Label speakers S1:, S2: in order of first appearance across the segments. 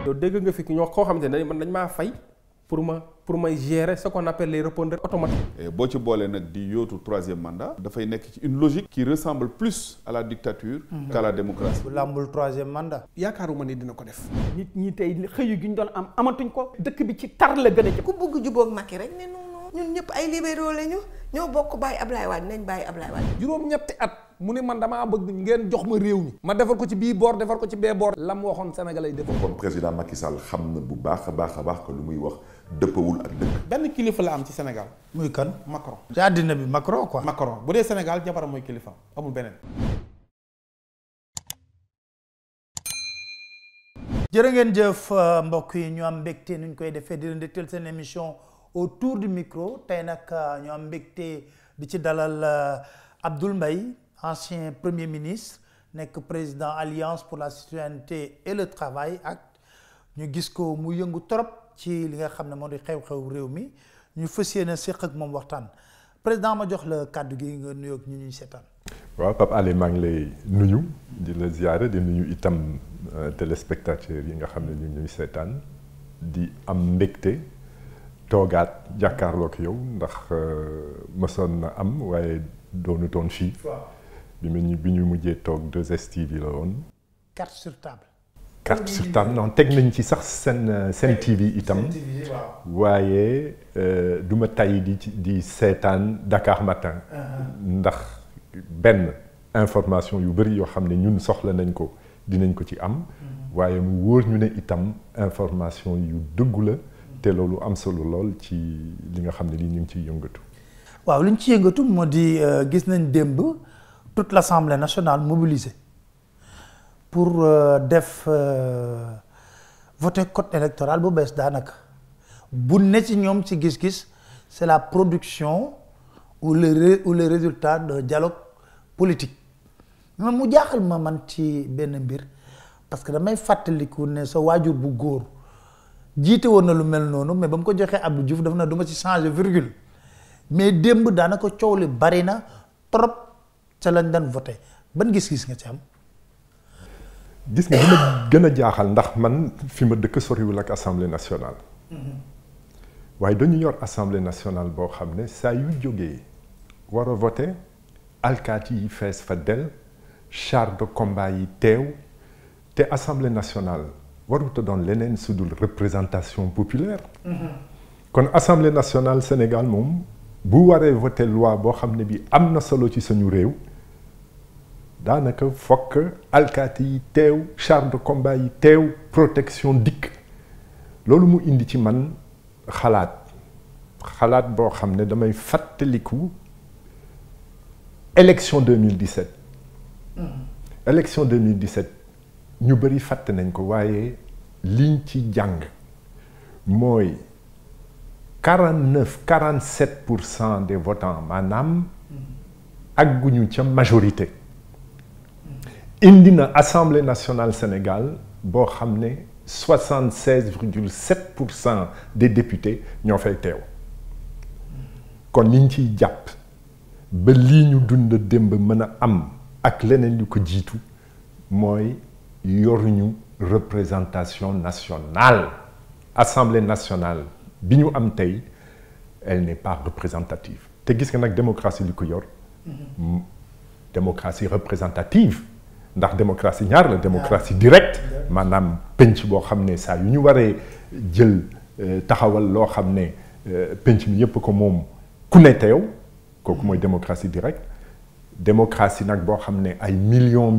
S1: yow dégg nga fi ñoo koo xamante ne man dañ maa fay pour may gérer ce qu'on appelle les répondeurs automatiques.
S2: boo ci boolee nag di yootu troisième mandat dafay nekk ci une logique qui ressemble plus à la dictature qu'à la démocratie.
S3: bu làmbul troisième mandat.
S1: yaakaaruma ni dina ko def.
S4: nit ñi tey xëyu gi ñu doon am amatuñ ko. dëkk bi ci tar la gën a jëm.
S5: ku bëgg jubóog Macky rek ne non ñun ñëpp ay libéraux lañu ñoo bokk bàyyi Ablaye Wade nañ bàyyi Ablaye Wade.
S6: juróom-ñetti at mu ne man damaa bëgg ngeen jox ma réew mi. ma defar ko ci bii boor defar ko ci bee boor. la mu waxoon Sénégalais yi def.
S7: kon président Macky Sall xam na bu baax a baax que lu muy wax dëppawul ak dëgg.
S8: benn kilifa la am ci Sénégal.
S3: muy kan
S8: Macron.
S3: ci àddina bi Macron quoi.
S8: Macron bu dee Sénégal jabaram mooy kilifa amul beneen.
S3: jërë ngeen jëf mbokk yi ñu am mbégte nu ñu koy defee di leen dégtal seen émission autour du micro tey nag ñu am mbégte di ci dalal Abdoul Mbaye ancien premier ministre nekk président Alliance pour la citoyenneté et le travail ak ñu gis ko mu yëngu trop ci li nga xam ne moo di xew-xew réew mi ñu fas yéene séq ak moom waxtaan président ma jox la kàddu gi nga nuyoog ñu ñuy seetaan.
S9: waaw Pape Alé maa ngi lay nuyu di la ziyaare di nuyu itam téléspectateurs yi nga xam ne ñu ñuy seetaan di am mbégte toogaat jàkkaarloog yow ndax mësoon na am waaye doonutoon fii. bi ñu mujjee toog 2STV la woon.
S3: carte sur table.
S9: carte sur table non teg nañ ci sax seen TV itam. waaye du ma tay di seetaan Dakar Matin. ndax benn information yu bëri yoo xam ne ñun soxla nañ ko dinañ ko ci am. waaye mu wóor ñu ne itam information yu dëggu la te loolu am solo lool ci li nga xam ne lii ñu ngi ciy yëngatu.
S3: waaw li ñu ci yëngatu moo di gis nañ démb toute l'Assemblée nationale mobilisée pour def voter code électoral bu bees daanaka bu ne ci ñoom ci gis-gis c'est la production ou le résultat d'un dialogue politique mais mu jaaxal ma man ci benn mbir parce que damay fàttaliku ne sa waajur bu góor jiite woon na lu mel noonu mais ba mu ko joxee Abdou Diouf daf na du ma ci changer virgule mais démb daanaka coow li bari na trop ca lañ daan voté ban gis-gis nga ci am.
S9: gis nga li ma gën a jaaxal ndax man fi ma dëkk soriwul ak assemblée nationale. waaye dañu yor assemblée nationale boo xam ne saa yu jógee war a voté alkaati yi fees fa del char de combat yi teew te assemblée nationale warut a doon leneen su dul représentation populaire. kon assemblée nationale Sénégal moom bu waree voté loi boo xam ne bi am na solo ci suñu réew daanaka fokk alkaati yi teew char de combat yi teew protection dikk loolu mu indi ci man xalaat boo xam ne damay fàttaliku élection 2017. élection 2017 ñu bëri fàtte nañ ko waaye liñ ci jàng mooy 47% des votants maanaam agguñu ca majorité indi na Assemblée nationale Sénégal boo xam ne 76,7% des députés ñoo fay teew kon liñ ciy jàpp ba lii ñu dund démb mën a am ak leneen yu ko jiitu mooy yoruñu représentation nationale Assemblée nationale bi ñu am tey elle n'est pas représentative te gis nga nag démocratie li ko yor démocratie représentative ndax démocratie ñaar la démocratie directe maanaam penc boo xam ne saa yu ñu waree jël taxawal loo xam ne penc mi yépp ko moom ku ne teew kooku mooy démocratie directe démocratie nag boo xam ne ay millions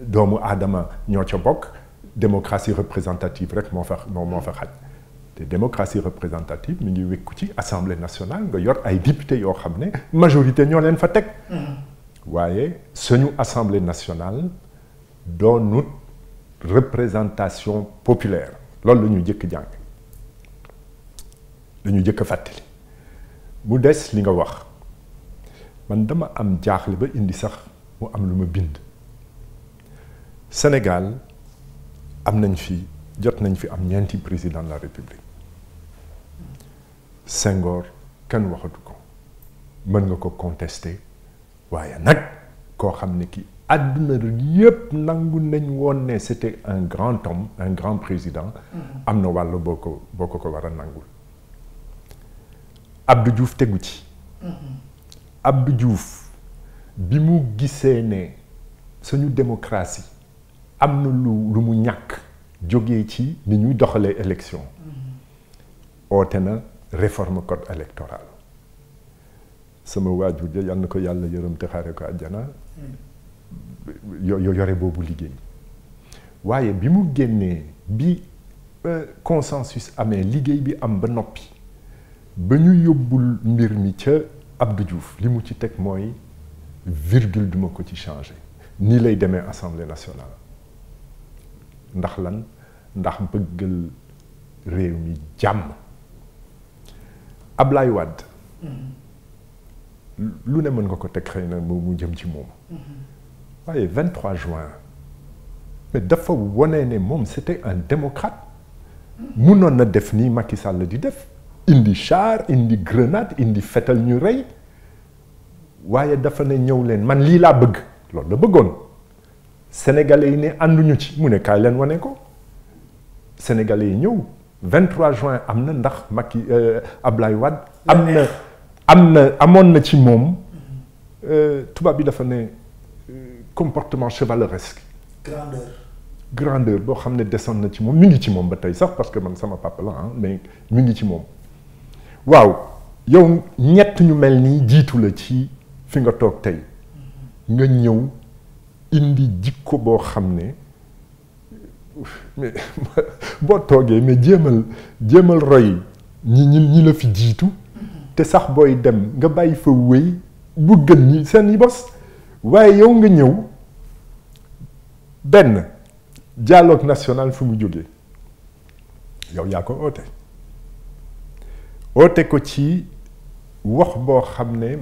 S9: doomu aadama ñoo ca bokk démocratie représentative rek moo fa xaj te démocratie représentative mi ngi wékku ci assemblée nationale nga yor ay député yoo xam ne majorité ñoo leen fa teg waaye suñu assemblée nationale doonut représentation populaire loolu la ñu jëkk jàng la ñu jëkk fàttali mu des li nga wax man dama am jaaxle ba indi sax mu am lu ma bind Sénégal jot nañ fi am ñeenti président de la République Senghor kenn waxatu ko mën nga ko contester waaye nag koo xam ne ki àdduna yépp nangu nañ woon ne c'était un grand homme un grand président am na wàll boo ko war a nangul Abdou Diouf tegu ci Abdou Diouf bi mu gisee ne suñu démocratie am na lu mu ñàkk jógee ci ni ñuy doxalee élection oote na réforme code électoral sama waajur ja yal na ko yàlla yërëm te xaare ko àjjana yore boobu liggéey waaye bi mu génnee bi consensus amee liggéey bi am ba noppi ba ñu yóbbul mbir mi ca Abdou Diouf li mu ci teg mooy virgule duma ko ci changer nii lay demee assemblée nationale ndax lan ndax bëggal réew mi jàmm Ablaye Wade lu ne mën nga ko teg xëy na mu jëm ci moom waaye 23 juin mais dafa wone ne moom c'était un démocrate munoon na def nii Macky Sall di def indi char indi grenade indi fetal ñu rey waaye dafa ne ñëw leen man lii laa bëgg loolu la bëggoon sénégalais yi ne ànduñu ci mu ne kaay leen wane ko sénégalais yi ñëw 23 juin am na ndax Macky Ablaye Wade amoon na ci moom tubaab bi dafa ne comportement chevaleresque grandeur boo xam ne desoon na ci moom mi ngi ci moom ba tey sax parce que man sama papa la mais mi ngi ci moom waaw yow ñett ñu mel nii jiitu la ci fi nga toog tey nga ñëw indi jikko boo xam ne mais boo toogee mais jéemal roy ñi la fi jiitu te sax booy dem nga bàyyi fa wéy bu gën ñi seen yi bos waaye yow nga ñëw benn dialogue national fu mu jógee yow yaa ko oote ko ci wax boo xam ne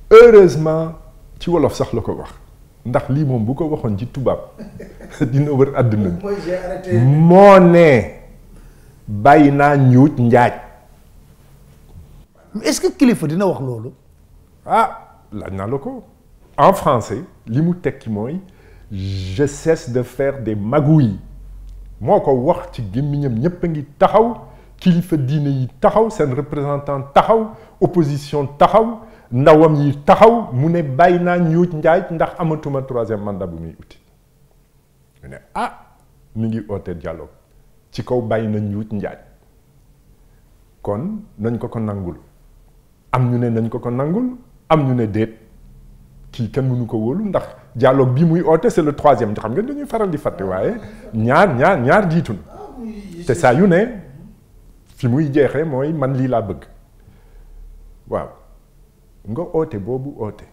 S9: heureusement ci wolof sax la ko wax ndax lii moom bu ko waxoon ci tubaab dina wër àdduna bi moo ne bàyyi naa ñuuj njaaj
S3: est-ce que kilifa dina wax loolu
S9: laaj naa la ko en français li mu tekki mooy je cesse de faire des magouilles moo ko wax ci gémmiñam ñépp a ngi taxaw kilifa diine yi taxaw seen représentant taxaw opposition taxaw ndawam yi taxaw mu ne bàyyi naa ñuuj njaaj ndax amatuma troisième mandat bu muy uti mu ne mi ngi oote dialogue ci kaw bàyyi na ñuuj njaaj kon nañ ko nangul am ñu ne nañ ko nangul am ñu ne déet kii kenn mënu ko wóolu ndax dialogue bi muy oote c'est le troisième xam nga dañuy faral di fàtte waaye ñaar jiitu na te saa yu ne fi muy jeexee mooy man lii laa bëgg waaw nga oote boobu oote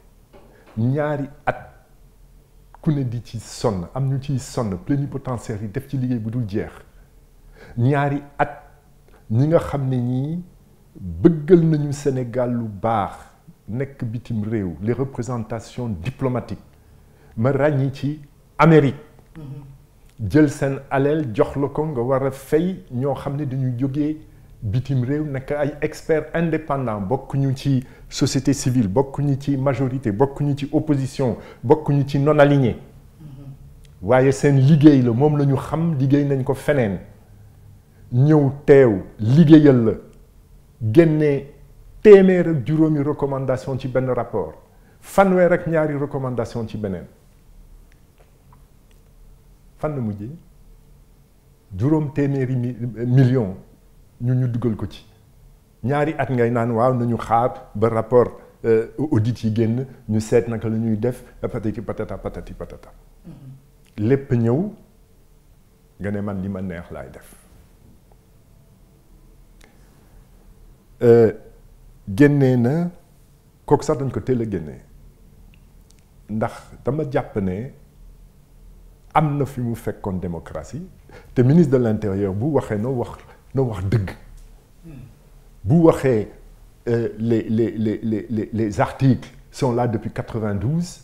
S9: ñaari at ku ne di ci sonn am ñu ciy sonn plénipotentiaire yi def ci liggéey bu dul jeex ñaari at ñi nga xam ne ñii bëggal nañu Sénégal lu baax nekk bitim réew les représentations diplomatiques ma ràññi ci Amérique jël seen alal jox la ko nga war a fay ñoo xam ne dañuy jógee bitim réew nekk ay experts indépendants bokkuñu ci société civile bokkuñu ci majorité bokkuñu ci opposition bokkuñu ci non aligné waaye seen liggéey la moom la ñu xam liggéey nañ ko feneen ñëw teew liggéeyal la génnee téeméer ak juróomi recommandation ci benn rapport fanweer ak ñaari recommandation ci beneen fan la mujjee juróom téeméeri million ñu dugal ko ci ñaari at ngay naan waaw nañu xaar ba rapport audit yi génn ñu seet naka la ñuy def patati patata lépp ñëw nga ne man li ma neex laay def génnee na kooku sax dañ ko teel a génnee ndax dama jàpp ne am na fi mu fekkoon démocratie te ministre de l'intérieur bu waxee noo wax dëgg bu waxee les articles sont là depuis 92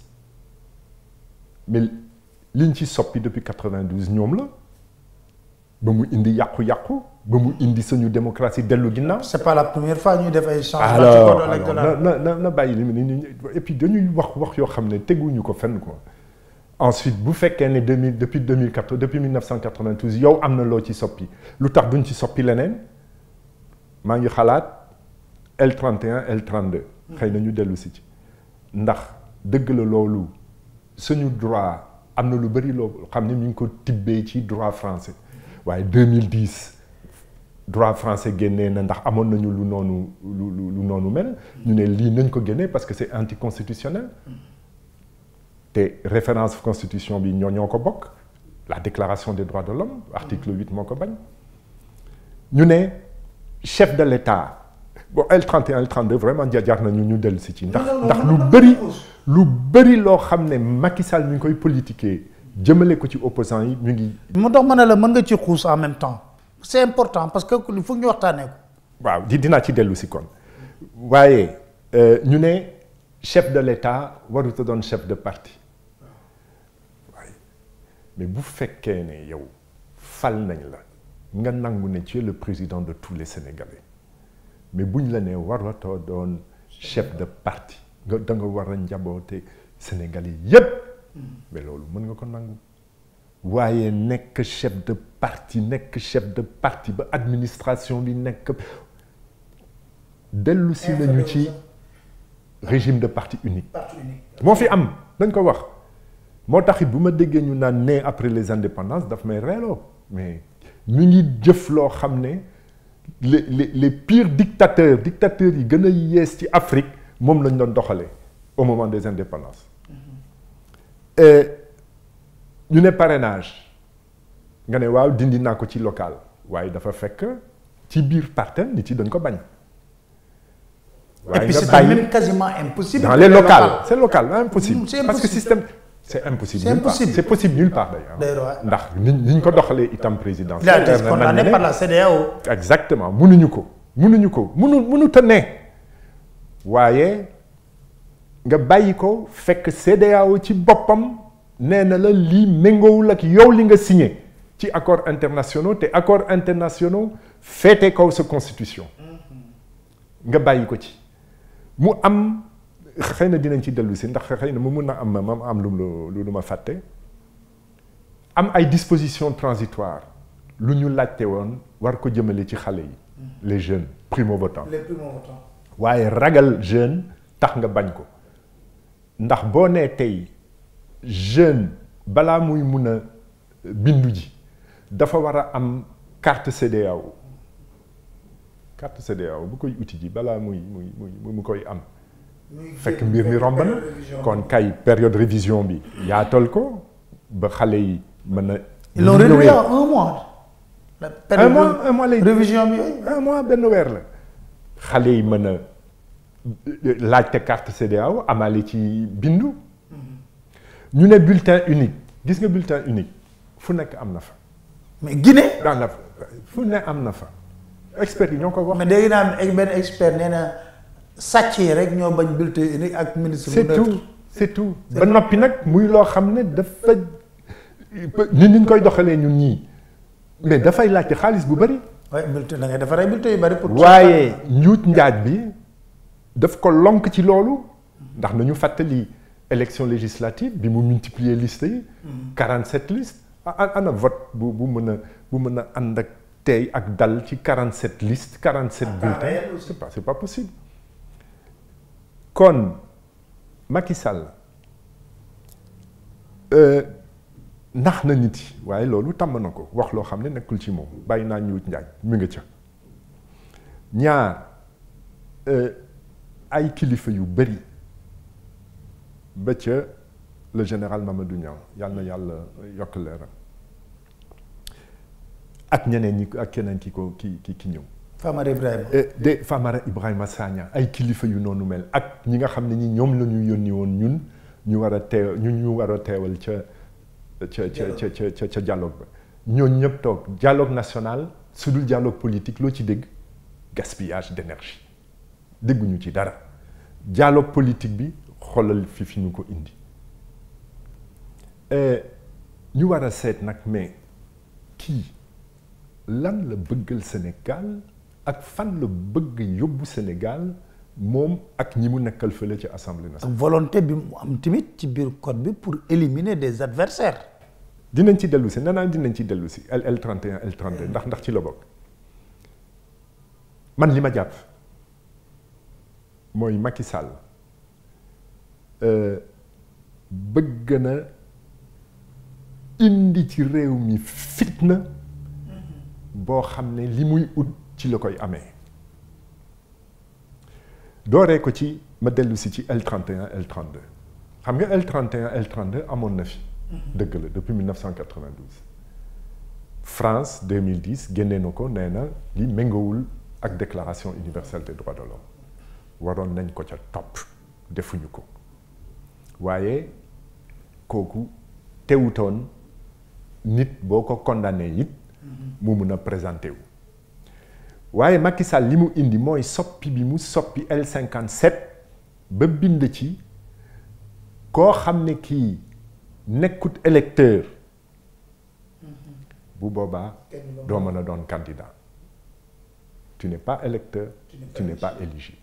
S9: mais liñ ci soppi depuis 92 ñoom la ba mu indi yàqu-yàqu ba mu indi suñu démocratie dellu ginnaaw.
S3: c'est pas la première fois ñuy def ay changements ci code électoral.
S9: na bàyyi li et puis dañuy wax yoo xam ne teguñu ko fenn quoi ensuite bu fekkee ne depuis 2004 depuis 1992 yow am na loo ci soppi lu tax duñ ci soppi leneen maa ngi xalaat L31 L32 xëy na ñu dellu si ci ndax dëgg la loolu suñu droit am na lu bëri loo xam ne ñu ngi ko tibbee ci droit français waaye 2010 droit français génnee na ndax amoon nañu lu noonu mel ñu ne lii nañ ko génnee parce que c'est anticonstitutionnel te référence constitution bi ñoo ko bokk la déclaration des droits de l'homme article 8 moo ko bañ ñu ne chef de l'État bon L31 L32 vraiment jaar nañu ñu dellu si ci ndax lu bëri loo xam ne Macky Sall mi ngi koy politiquer jëmale ko ci opposants yi ñu ngi.
S3: moo tax ma ne la mën nga ci xuus en même temps c'est important parce que il faut ñu waxtaanee ko.
S9: waaw dinaa ci dellu si kon waaye ñu ne chef de l'État warut a doon chef de parti waaye mais bu fekkee ne yow fal nañ la nga nangu ne tu es le président de tous les Sénégalais mais buñ la ne waratoo doon chef de parti nga da nga war a njaboote Sénégalais yépp mais loolu mën nga ko nangu waaye nekk chef de parti ba administration bi nekk dellu si nañu ci régime de parti unique moo fi am dañ ko wax moo taxit bu ma déggee ñu naan né après les indépendances daf may reeloo mais mi ngi jëf loo xam ne les pires dictateurs yi gën a yees ci Afrique moom lañ doon doxalee au moment des indépendances ñu ne parrainage nga ne waaw dindi naa ko ci local waaye dafa fekk ci biir parten nit yi dañ ko bañ.
S3: waaye nga bàyyi même quasiment impossible.
S9: dans les locales c'est local impossible. parce que système c'est impossible. c'est possible nulle part d'ailleurs. ndax ni ñu ko doxalee itam présidentiel.
S3: il a été condamné par la CEDEAO.
S9: exactement mënut a ne waaye nga bàyyi ko fekk CEDEAO ci boppam nee na la lii méngoowul ak yow li nga signé ci accords internationaux te accords internationaux féete kaw sa constitution nga bàyyi ko ci mu am xëy na dinañ ci dellu si ndax xëy na mu mun na am lu ma fàtte am ay dispositions transitoires lu ñu laajte woon war ko jëmale ci xale yi les jeunes primo-votants waaye ragal jeune tax nga bañ ko ndax boo nee tey jeune balaa muy mun a bindu ji dafa war a am carte CEDEAO bu koy uti ji balaa mu koy am fekk mbir mi romb na kon kay période révision bi yaatal ko ba xale yi mën a
S3: ils l'ont réduit à un mois
S9: un mois lay
S3: révision bi
S9: un mois benn weer la xale yi mën a laajte carte CEDEAO amale ci bindu ñu ne bulletin unique gis nga bulletin unique fu nekk am na fa.
S3: mais Guinée.
S9: fu ne am na fa. experts yi ñoo ko wax.
S3: mais dégg naa benn expert nee na sàcc yi rek ñoo bañ bulletin unique ak ministre.
S9: c'est tout ba noppi nag muy loo xam ne dafa ni ñu koy doxalee ñun ñii mais dafay laajte xaalis bu bari.
S3: waaye bulletin da ngay defaree bulletin yu bari pour.
S9: waaye njuut njaaj bi daf ko lonk ci loolu ndax nañu fàttali. élection législative bi mu multiplier liste yi 47 listes ana vote bu mën a ànd ak tey ak dal ci 47 listes 47 bulletins c'est pas possible kon Macky Sall nax na nit yi waaye loolu tàmm na ko wax loo xam ne nekkul ci moom bàyyi naa ñuut njaaj mi nga ca ñaar ay kilifa yu bari ba ca le général Mamadou Niang yàlla na yàlla yokk leeram ak ñeneen ñi ak keneen ki ñëw. Famara Ibrahima Sagna ay kilifa yu noonu mel ak ñi nga xam ne ñi ñoom la ñu yónni woon ñun ñu war a teewal ca dialogue ba ñooñu ñëpp toog dialogue national su dul dialogue politique loo ci dégg gaspillage d'énergie dégguñu ci dara dialogue politique bi. xoolal fi ñu ko indi ñu war a seet nag mais kii lan la bëggal Sénégal ak fan la bëgg yóbbu Sénégal moom ak ñi mu nekkal fële ci assemblée
S3: ak
S9: nationale.
S3: volonté bi mu am tamit ci biir code bi pour éliminer des adversaires.
S9: dinañ ci dellu si nee dinañ ci dellu si L31 L32 ndax ci la bokk man li ma jàpp mooy Macky Sall bëgg na indi ci réew mi fitna boo xam ne li muy ut ci la koy amee dooree ko ci ma dellu si ci L31 L32 xam nga L31 L32 amoon na fi. dëgg la depuis 1992 France 2010 génnee na ko nee na li méngoowul ak déclaration universelle des droits de l'homme waroon nañ ko ca topp defuñu ko waaye kooku teewutoon nit boo ko condamné it mu mun a présenté wu waaye Macky Sall li mu indi mooy soppi bi mu soppi L57 ba bind ci koo xam ne kii nekkut électeur bu boobaa doo mën a doon candidat tu n'es pas électeur tu n'es pas éligible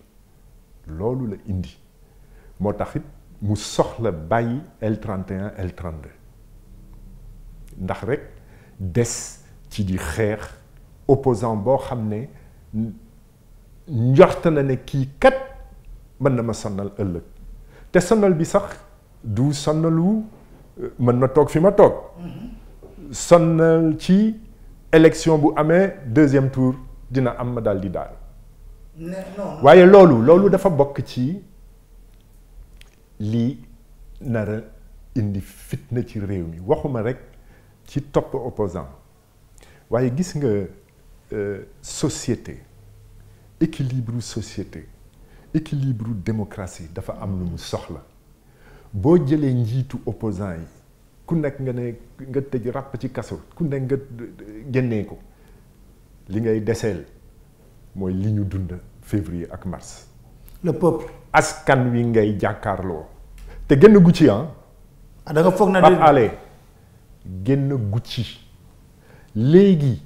S9: loolu la indi moo tax it mu soxla bàyyi L31 L32 ndax rek des ci di xeex opposant boo xam ne njort na ne kii kat mën na ma sonnal ëllëg te sonnal bi sax du sonnalu mën na toog fi ma toog sonnal ci élection bu amee deuxième tour dina am ma daal di daal waaye loolu dafa bokk ci lii nara indi fitna ci réew mi waxuma rek ci topp opposant waaye gis nga société équilibre société équilibre démocratie dafa am lu mu soxla boo jëlee njiitu opposant yi ku nekk nga tëj ràpp ci kaso ku nekk nga génnee ko li ngay deseel mooy li ñu dund février ak mars.
S3: le peuple.
S9: askan wi ngay jàkkaarloo te génn gu ci da
S3: nga foog na
S9: Pape Alé génn gu ci léegi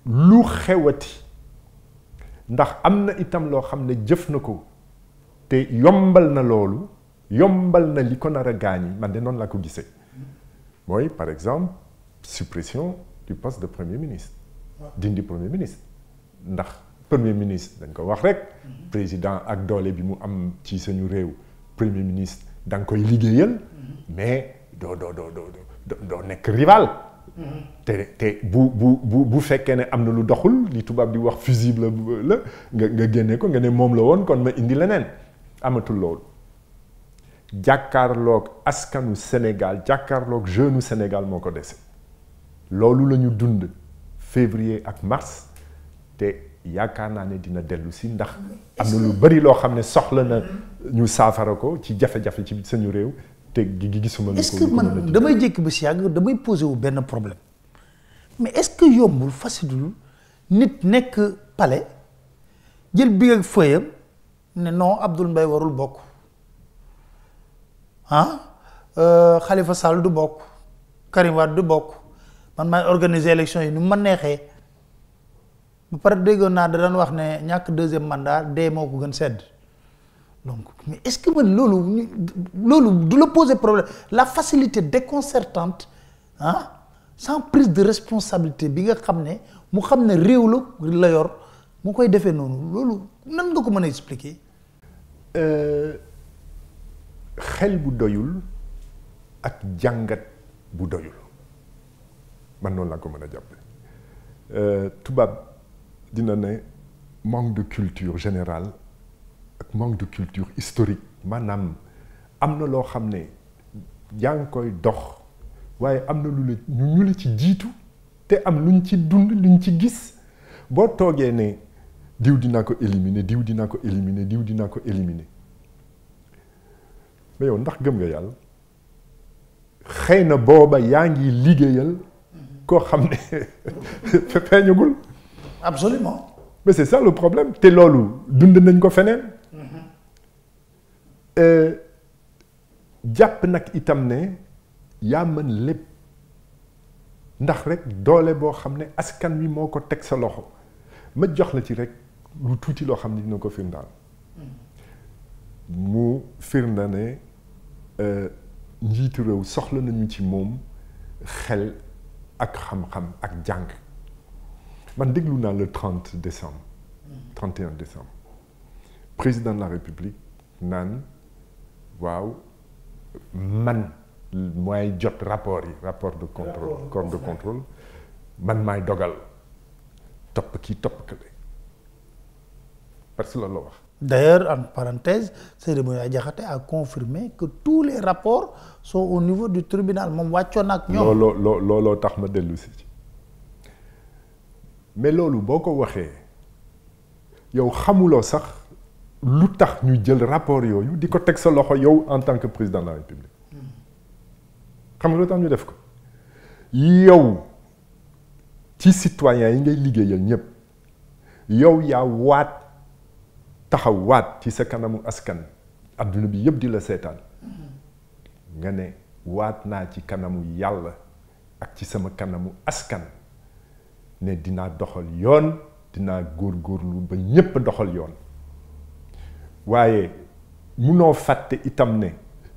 S9: lu xewati ndax am na itam loo xam ne jëf na ko te yombal na loolu. yombal na li ko nar a gaañi man de noonu laa ko gisee mooy par exemple suppression du poste de premier ministre dindi premier ministre ndax premier ministre dañ ko wax rek président ak doole bi mu am ci suñu réew premier ministre da nga koy liggéeyal mais doo nekk rival te bu fekkee ne am na lu doxul li tubaab di wax fusible la nga génne ko nga ne moom la woon kon ma indi leneen amatul loolu jàkkaarloog askanu Sénégal jàkkaarloog jeune Sénégal moo ko dese loolu la ñu dund février ak mars te yaakaar naa ne dina dellu si ndax am na lu bari loo xam ne soxla na ñu saafara ko ci jafe-jafe ci suñu réew te gisuma.
S3: est-ce que man damay jékki ba si yàgg damay posé wu benn problème mais est-ce que yombul facilul nit nekk palais jël bi ak fëyam ne non Abdoul Mbaye warul bokk. Khalifa Sall du bokk Karim Wade du bokk man maay organiser élection yi nu ma neexee ba pare déggoon naa da daan wax ne ñàkk deuxième mandat dee moo ko gën sedd donc mais est-ce que man loolu du la poser problème la facilité déconcertante sans prise de responsabilité bi nga xam ne mu xam ne réew la yor mu koy defee noonu loolu nan nga ko mën a expliquer.
S9: xel bu doyul ak jàngat bu doyul man noonu laa ko mën a jàppe tubaab dina ne manque de culture générale ak manque de culture historique maanaam am na loo xam ne yaa ngi koy dox waaye am na ñu la ci jiitu te am luñ ci dund luñ ci gis boo toogee ne diw dinaa ko éliminer diw dinaa ko éliminer diw dinaa ko éliminer mais yow ndax gëm nga yàlla xëy na booba yaa ngi liggéeyal koo xam ne feeñagul.
S3: absolument.
S9: mais c'est ça le problème te loolu dund nañ ko feneen. jàpp nag itam ne yaa mën lépp ndax rek doole boo xam ne askan wi moo ko teg sa loxo ma jox la ci rek lu tuuti loo xam ne dina ko firndaal mu firnde ne njiitu réew soxla nañu ci moom xel ak xam-xam ak jàng man déglu naa le 30 décembre 31 décembre président de la République naan waaw man mooy jot rapport de contrôle corps de contrôle man maay dogal topp kii topp kële parce que loolu la wax.
S3: D'ailleurs, en parenthèse, Seydou Mouya Diakhaté a confirmé que tous les rapports sont au niveau du tribunal moom wàccoon ak ñoom.
S9: looloo tax ma dellu si ci mais loolu boo ko waxee yow xamuloo sax lu tax ñu jël rapport yooyu di ko teg sa loxo yow en tant que président de la République xam nga lu tax ñu def ko yow ci citoyens yi ngay liggéeyal ñëpp yow yaa waat. taxaw waat ci sa kanamu askan adduna bi yëpp di la seetaan nga ne waat naa ci kanamu yàlla ak ci sama kanamu askan ne dinaa doxal yoon dinaa góorgóorlu ba ñépp doxal yoon waaye munoo fàtte itam ne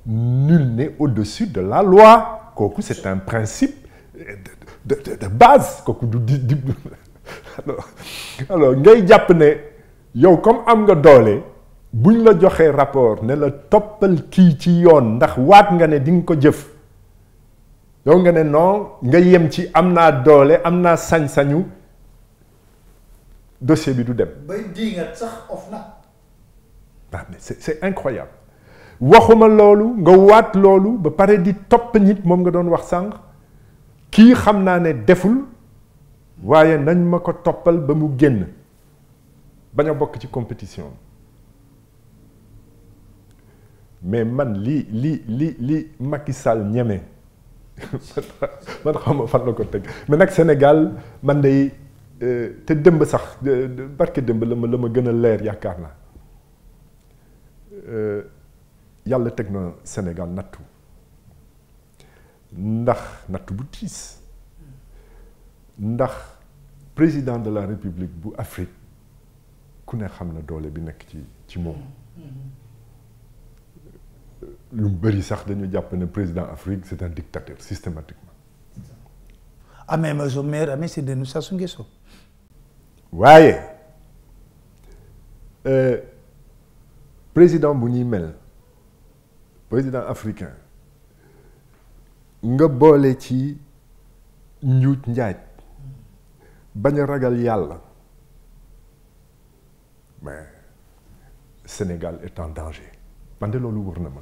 S9: nul n'est au-dessus de la loi kooku c'est un principe de base kooku du di alors ngay jàpp ne yow comme am nga doole buñ la joxee rapport ne la toppal kii ci yoon ndax waat nga ne di nga ko jëf yow nga ne non nga yem ci am naa doole am naa sañ-sañu dossier bi du dem.
S3: bay diingat sax of na.
S9: ah mais c'est incroyable waxuma loolu nga waat loolu ba pare di topp nit moom nga doon wax sànq kii xam naa ne deful waaye nañ ma ko toppal ba mu génn. bañ a bokk ci compétition mais man li Macky Sall ñeme man xam ma fan la ko teg mais nag Sénégal man day te dëmb sax barke dëmb la ma gën a leer yaakaar naa yàlla teg na Sénégal nattu ndax nattu bu tiis ndax président de la République bu Afrique ku ne xam na doole bi nekk ci moom lu bëri sax dañu jàpp ne président Afrique c'est un dictateur systématiquement.
S3: mais son meilleur ami c'est Denis Sassou Nguesso.
S9: waaye président bu ñuy mel président africain nga boole ci njuuj njaaj bañ a ragal yàlla. mais Sénégal est en danger man de loolu wër na ma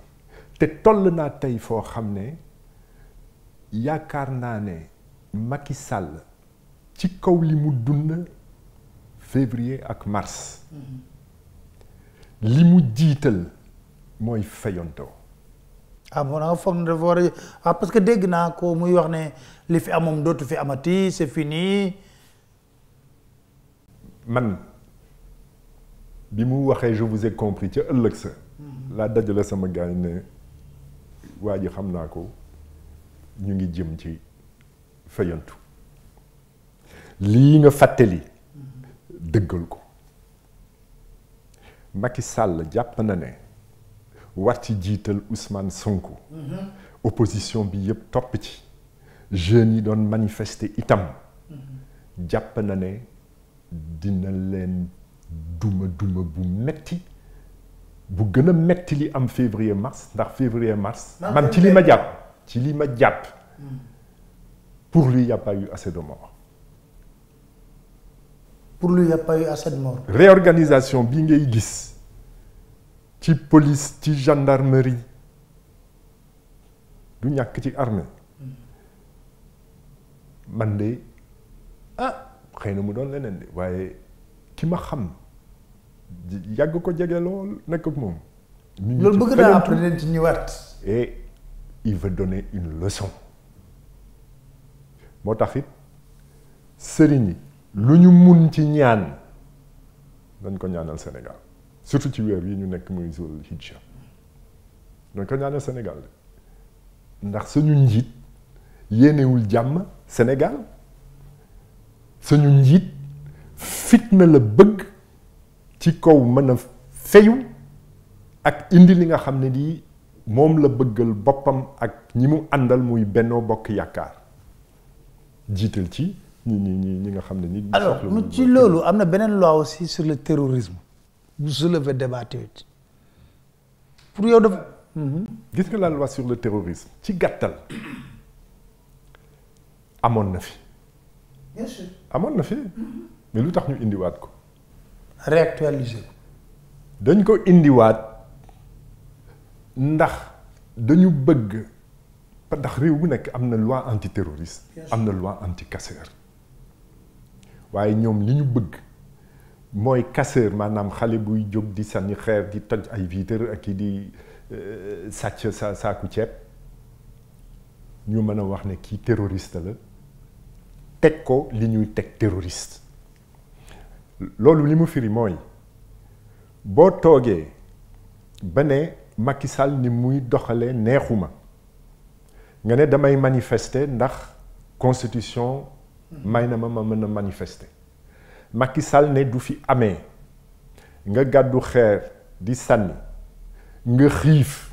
S9: te toll naa tey foo xam ne yaakaar naa ne Macky Sall ci kaw li mu dund février ak mars li mu jiital mooy fayonto.
S3: bon nga foog ne dafa war a parce que dégg naa ko muy wax ne li fi amoon dootu fi amati c'est fini.
S9: man. bi mu waxee je vous ai compris ca ëllëg sa laa dajale sama gars yi ne waa ji xam naa ko ñu ngi jëm ci fayantu lii nga fàttali dëggal ko Macky Sall jàpp na ne war ci jiital Ousmane Sonko opposition bi yëpp topp ci jeunes yi doon manifester itam jàpp na ne dina leen duma bu metti bu gën a metti li am février mars ndax février mars man ci li ma jàpp pour lui y a pas eu assez de morts.
S3: pour lui y a pas eu assez de morts.
S9: réorganisation bi ngay gis ci police ci gendarmerie du ñàkk ci armée man de xëy na mu doon leneen de waaye ki ma xam yàgg ko jege lool nekk ak moom.
S3: loolu bëgg naa après dañ ci ñëwaat.
S9: et il veut donner une leçon moo tax it sëriñ yi lu ñu mun ci ñaan dañ ko ñaanal Sénégal surtout ci weer yi ñu nekk muy Zul Hijja dañ ko ñaanal Sénégal ndax suñu njiit yéenewul jàmm Sénégal suñu njiit fitna la bëgg ci kaw mën a fayu ak indi li nga xam ne di moom la bëggal boppam ak ñi mu àndal muy Benno Bokk Yaakaar jiital ci ñi nga xam ne ni.
S3: alors ci loolu am na beneen loi aussi sur le terrorisme bu soulever débat tamit pour yow dafa.
S9: gis nga la loi sur le terrorisme ci gàttal amoon na fi.
S3: bien sûr
S9: amoon na fi mais lu tax ñu indiwaat ko.
S3: réactualiser ko.
S9: dañ ko indiwaat ndax dañu bëgg ndax réew bu nekk am na loi antiterroriste am na loi anti-casseur waaye ñoom li ñu bëgg mooy casseur maanaam xale buy jóg di sànni xeer di toj ay vitre ak di sàcc sa saaku ceeb ñu mën a wax ne kii terroriste la teg ko li ñuy teg terroriste loolu li mu firi mooy boo toogee ba ne Macky Sall ni muy doxalee neexuma nga ne damay manifester ndax constitution may na ma mën a manifester Macky Sall ne du fi amee nga gàddu xeer di sànni nga xiif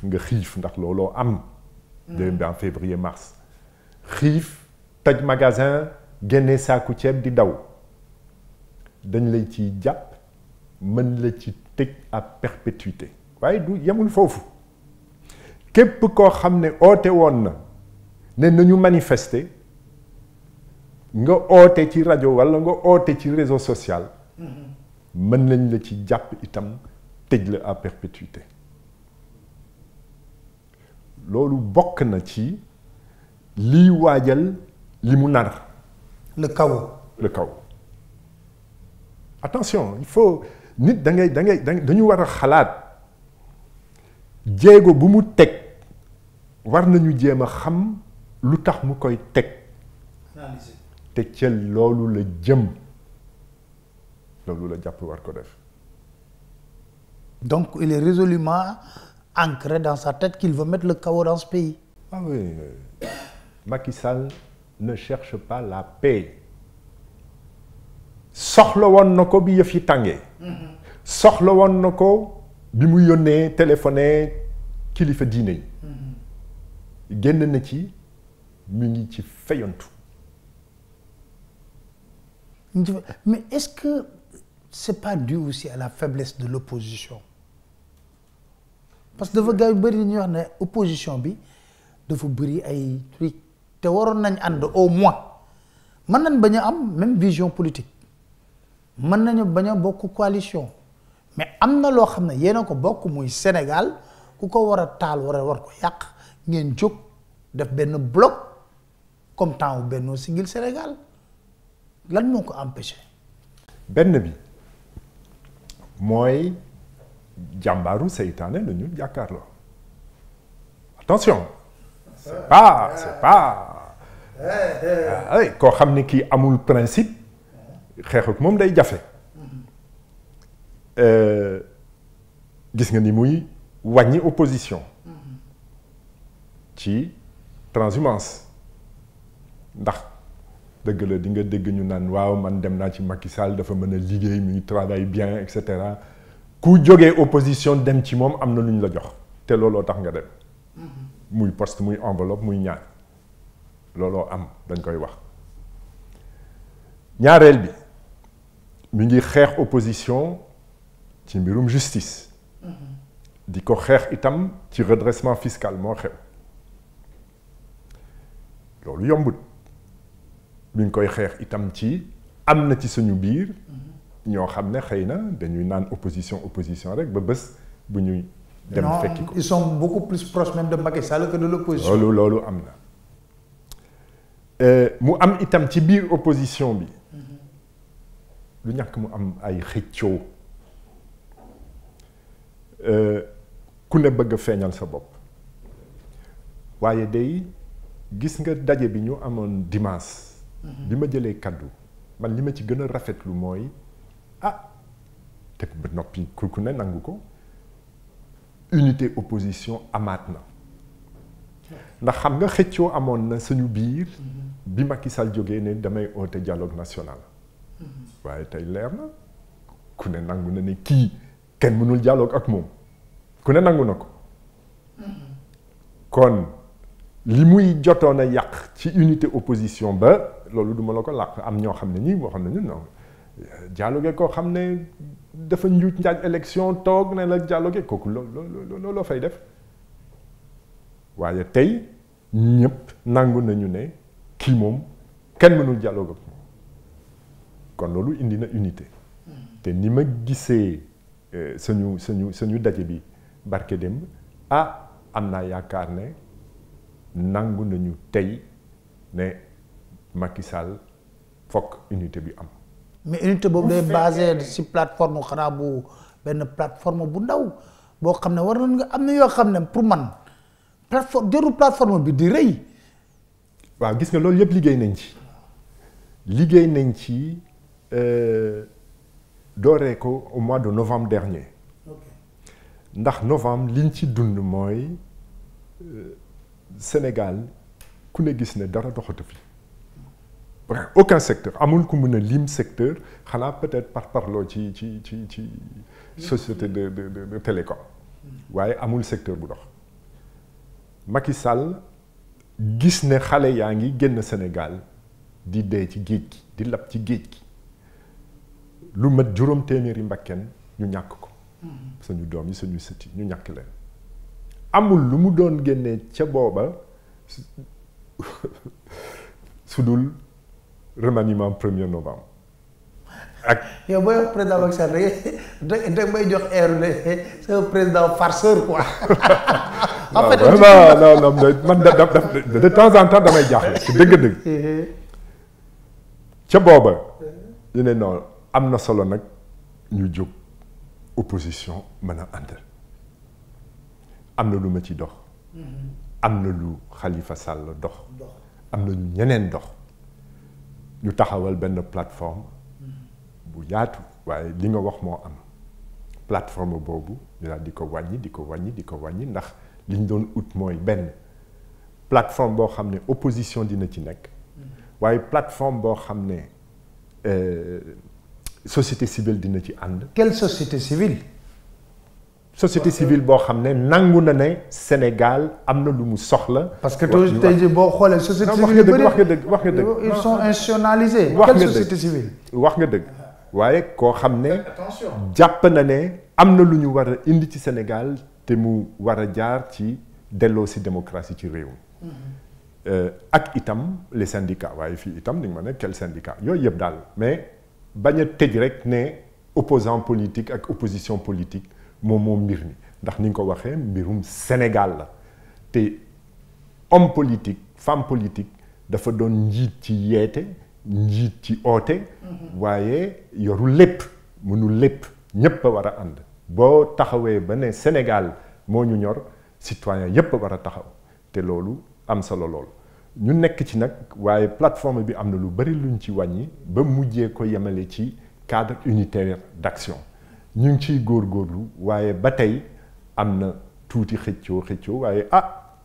S9: ndax looloo am démb en février mars xiif toj magasin génne saaku ceeb di daw dañ lay ciy jàpp mën la ci tëj à perpétuité waaye du yemul foofu képp koo xam ne oote woon na ne nañu manifester nga oote ci rajo walla nga oote ci réseau social mën nañ la ci jàpp itam tëj la à perpétuité loolu bokk na ci liy waajal li mu nar
S3: le chaos.
S9: Attention il faut nit dañu war a xalaat jéego bu mu teg war nañu jéem a xam lu tax mu koy teg te ca loolu la jëm loolu la jàpp war ko def.
S3: Donc il est résolument ancré dans sa tête qu'il veut mettre le chaos dans ce pays.
S9: Ah oui, Macky Sall ne cherche pas la paix. soxla woon na ko bi yëf yi tàngee. soxla woon na ko bi mu yónnee téléphoné kilifa diine yi. génn na ci mu ngi ci fayantu.
S3: Mais est-ce que c'est pas dû aussi à la faiblesse de l'opposition? Parce que dafa gars yu bëri ñuy wax ne opposition bi dafa bëri ay truc te waroon nañ ànd au moins mën nañ bañ a am même vision politique mën nañu bañ a bokk coalition mais am na loo xam ne yéen a ko bokk muy Sénégal ku ko war a taal war ko yàq ngeen jóg def benn bloc comme temps wu Benno Siggil Sénégal lan moo ko empêché.
S9: benn bi mooy jàmbaaru seytaane la ñu jàkkaarloo attention c'est pas koo xam ne kii amul principe xeex ak moom day jafe gis nga ni muy wàññi opposition ci transhumance ndax dëgg la di nga dégg ñu naan waaw man dem naa ci Macky Sall dafa mën a liggéey mi travaille bien et cetera ku jógee opposition dem ci moom am na lu ñu la jox te looloo tax nga dem muy poste muy enveloppe muy ñaar looloo am dañ koy wax ñaareel bi mi ngi xeex opposition ci mbirum justice di ko xeex itam ci redressement fiscal moo xew loolu yombut mi ngi koy xeex itam ci am na ci suñu biir ñoo xam ne xëy na dañuy naan opposition rek ba bés bu ñuy dem fekki ko.
S3: Ils sont beaucoup plus proches même de Macky Sall que de l'opposition.
S9: loolu am na mu am itam ci biir opposition bi lu ñàkk mu am ay xëccoo ku ne bëgg a feeñal sa bopp waaye day gis nga daje bi ñu amoon dimanche. bi ma jëlee kaddu man li ma ci gën a rafetlu mooy te ba noppi ku ne nangu ko unité opposition amaat na ndax xam nga xëccoo amoon na suñu biir bi Macky Sall jógee ne damay oote dialogue national waaye tey leer na ku ne nangu na ne kii kenn mënul dialogue ak moom ku ne nangu na ko kon li muy jotoon a yàq ci unité opposition ba loolu duma la ko làq am ñoo xam ne ñii waxoon nañu non dialogue koo xam ne dafa njuuj njaaj élection toog ne la dialogue kooku looloo fay def waaye tey ñëpp nangu nañu ne kii moom kenn mënul dialogue ak moom kon loolu indi na unité te ni ma gisee suñu daje bi barke démb am naa yaakaar ne nangu nañu tey ne Macky Sall fokk unité bi am.
S3: mais unité boobu day basé ci plateforme xanaa bu benn plateforme bu ndaw boo xam ne war nañ nga am na yoo xam ne pour man plateforme bi di rëy.
S9: waaw gis nga loolu yëpp liggéey nañ ci dooree ko au mois de novembre dernier ndax novembre liñ ci dund mooy Sénégal ku ne gis ne dara doxatu fi aucun secteur amul ku mën a lim secteur xanaa peut-être parloo ci société de télécom waaye amul secteur bu dox Macky Sall gis ne xale yaa ngi génn Sénégal di dee ci géej gi di lab ci géej gi lu mat juróom téeméeri mbakken ñu ñàkk ko suñu doom yi suñu sët yi ñu ñàkk leen amul lu mu doon génnee ca booba su dul remaniement 1er novembre ak
S3: yow booy wax président Macky Sall da may jox air ne c'est un président farceur quoi. En fait
S9: non man de temps en temps damay jaaxle ci dëgg-dëgg ca booba ñu ne non am na solo nag ñu jóg opposition mën a ànd am na lu ma ci dox am na lu Khalifa Sall dox am na ñu ñeneen dox ñu taxawal benn plateforme bu yaatu waaye li nga wax moo am plateforme boobu ñu daal di ko wàññi ndax li ñu doon ut mooy benn plateforme boo xam ne opposition dina ci nekk waaye plateforme boo xam ne société civile dina ci ànd.
S3: Quelle société civile?
S9: Société civile boo xam ne nangu na ne Sénégal am na lu mu soxla.
S3: parce que tey jii boo xoolee société civile yu bëri
S9: wax nga dëgg
S3: ils sont institutionnalisés.
S9: wax nga
S3: quelle
S9: dëgg
S3: société civile?
S9: wax nga dëgg waaye koo xam ne jàpp na ne am na lu ñu war a indi ci Sénégal te mu war a jaar ci delloo si démocratie ci réew mi ak itam les syndicats waaye fii itam ni nga ma ne quel syndicat yooyu yëpp daal mais bañ a tëj rek ne opposant politique ak opposition politique moom mbir mi ndax ni nga ko waxee mbirum Sénégal la te homme politique femme politique dafa doon njiit ci yeete njiit ci oote waaye yorul lépp mënul lépp ñépp a war a ànd boo taxawee ba ne Sénégal moo ñu ñor citoyen yépp a war a taxaw te loolu am solo lool ñu nekk ci nag waaye plateforme bi am na lu bari luñ ci wàññi ba mujjee ko yemale ci cadre unitaire d'action ñu ngi ciy góorgóorlu waaye ba tey am na tuuti xëccoo waaye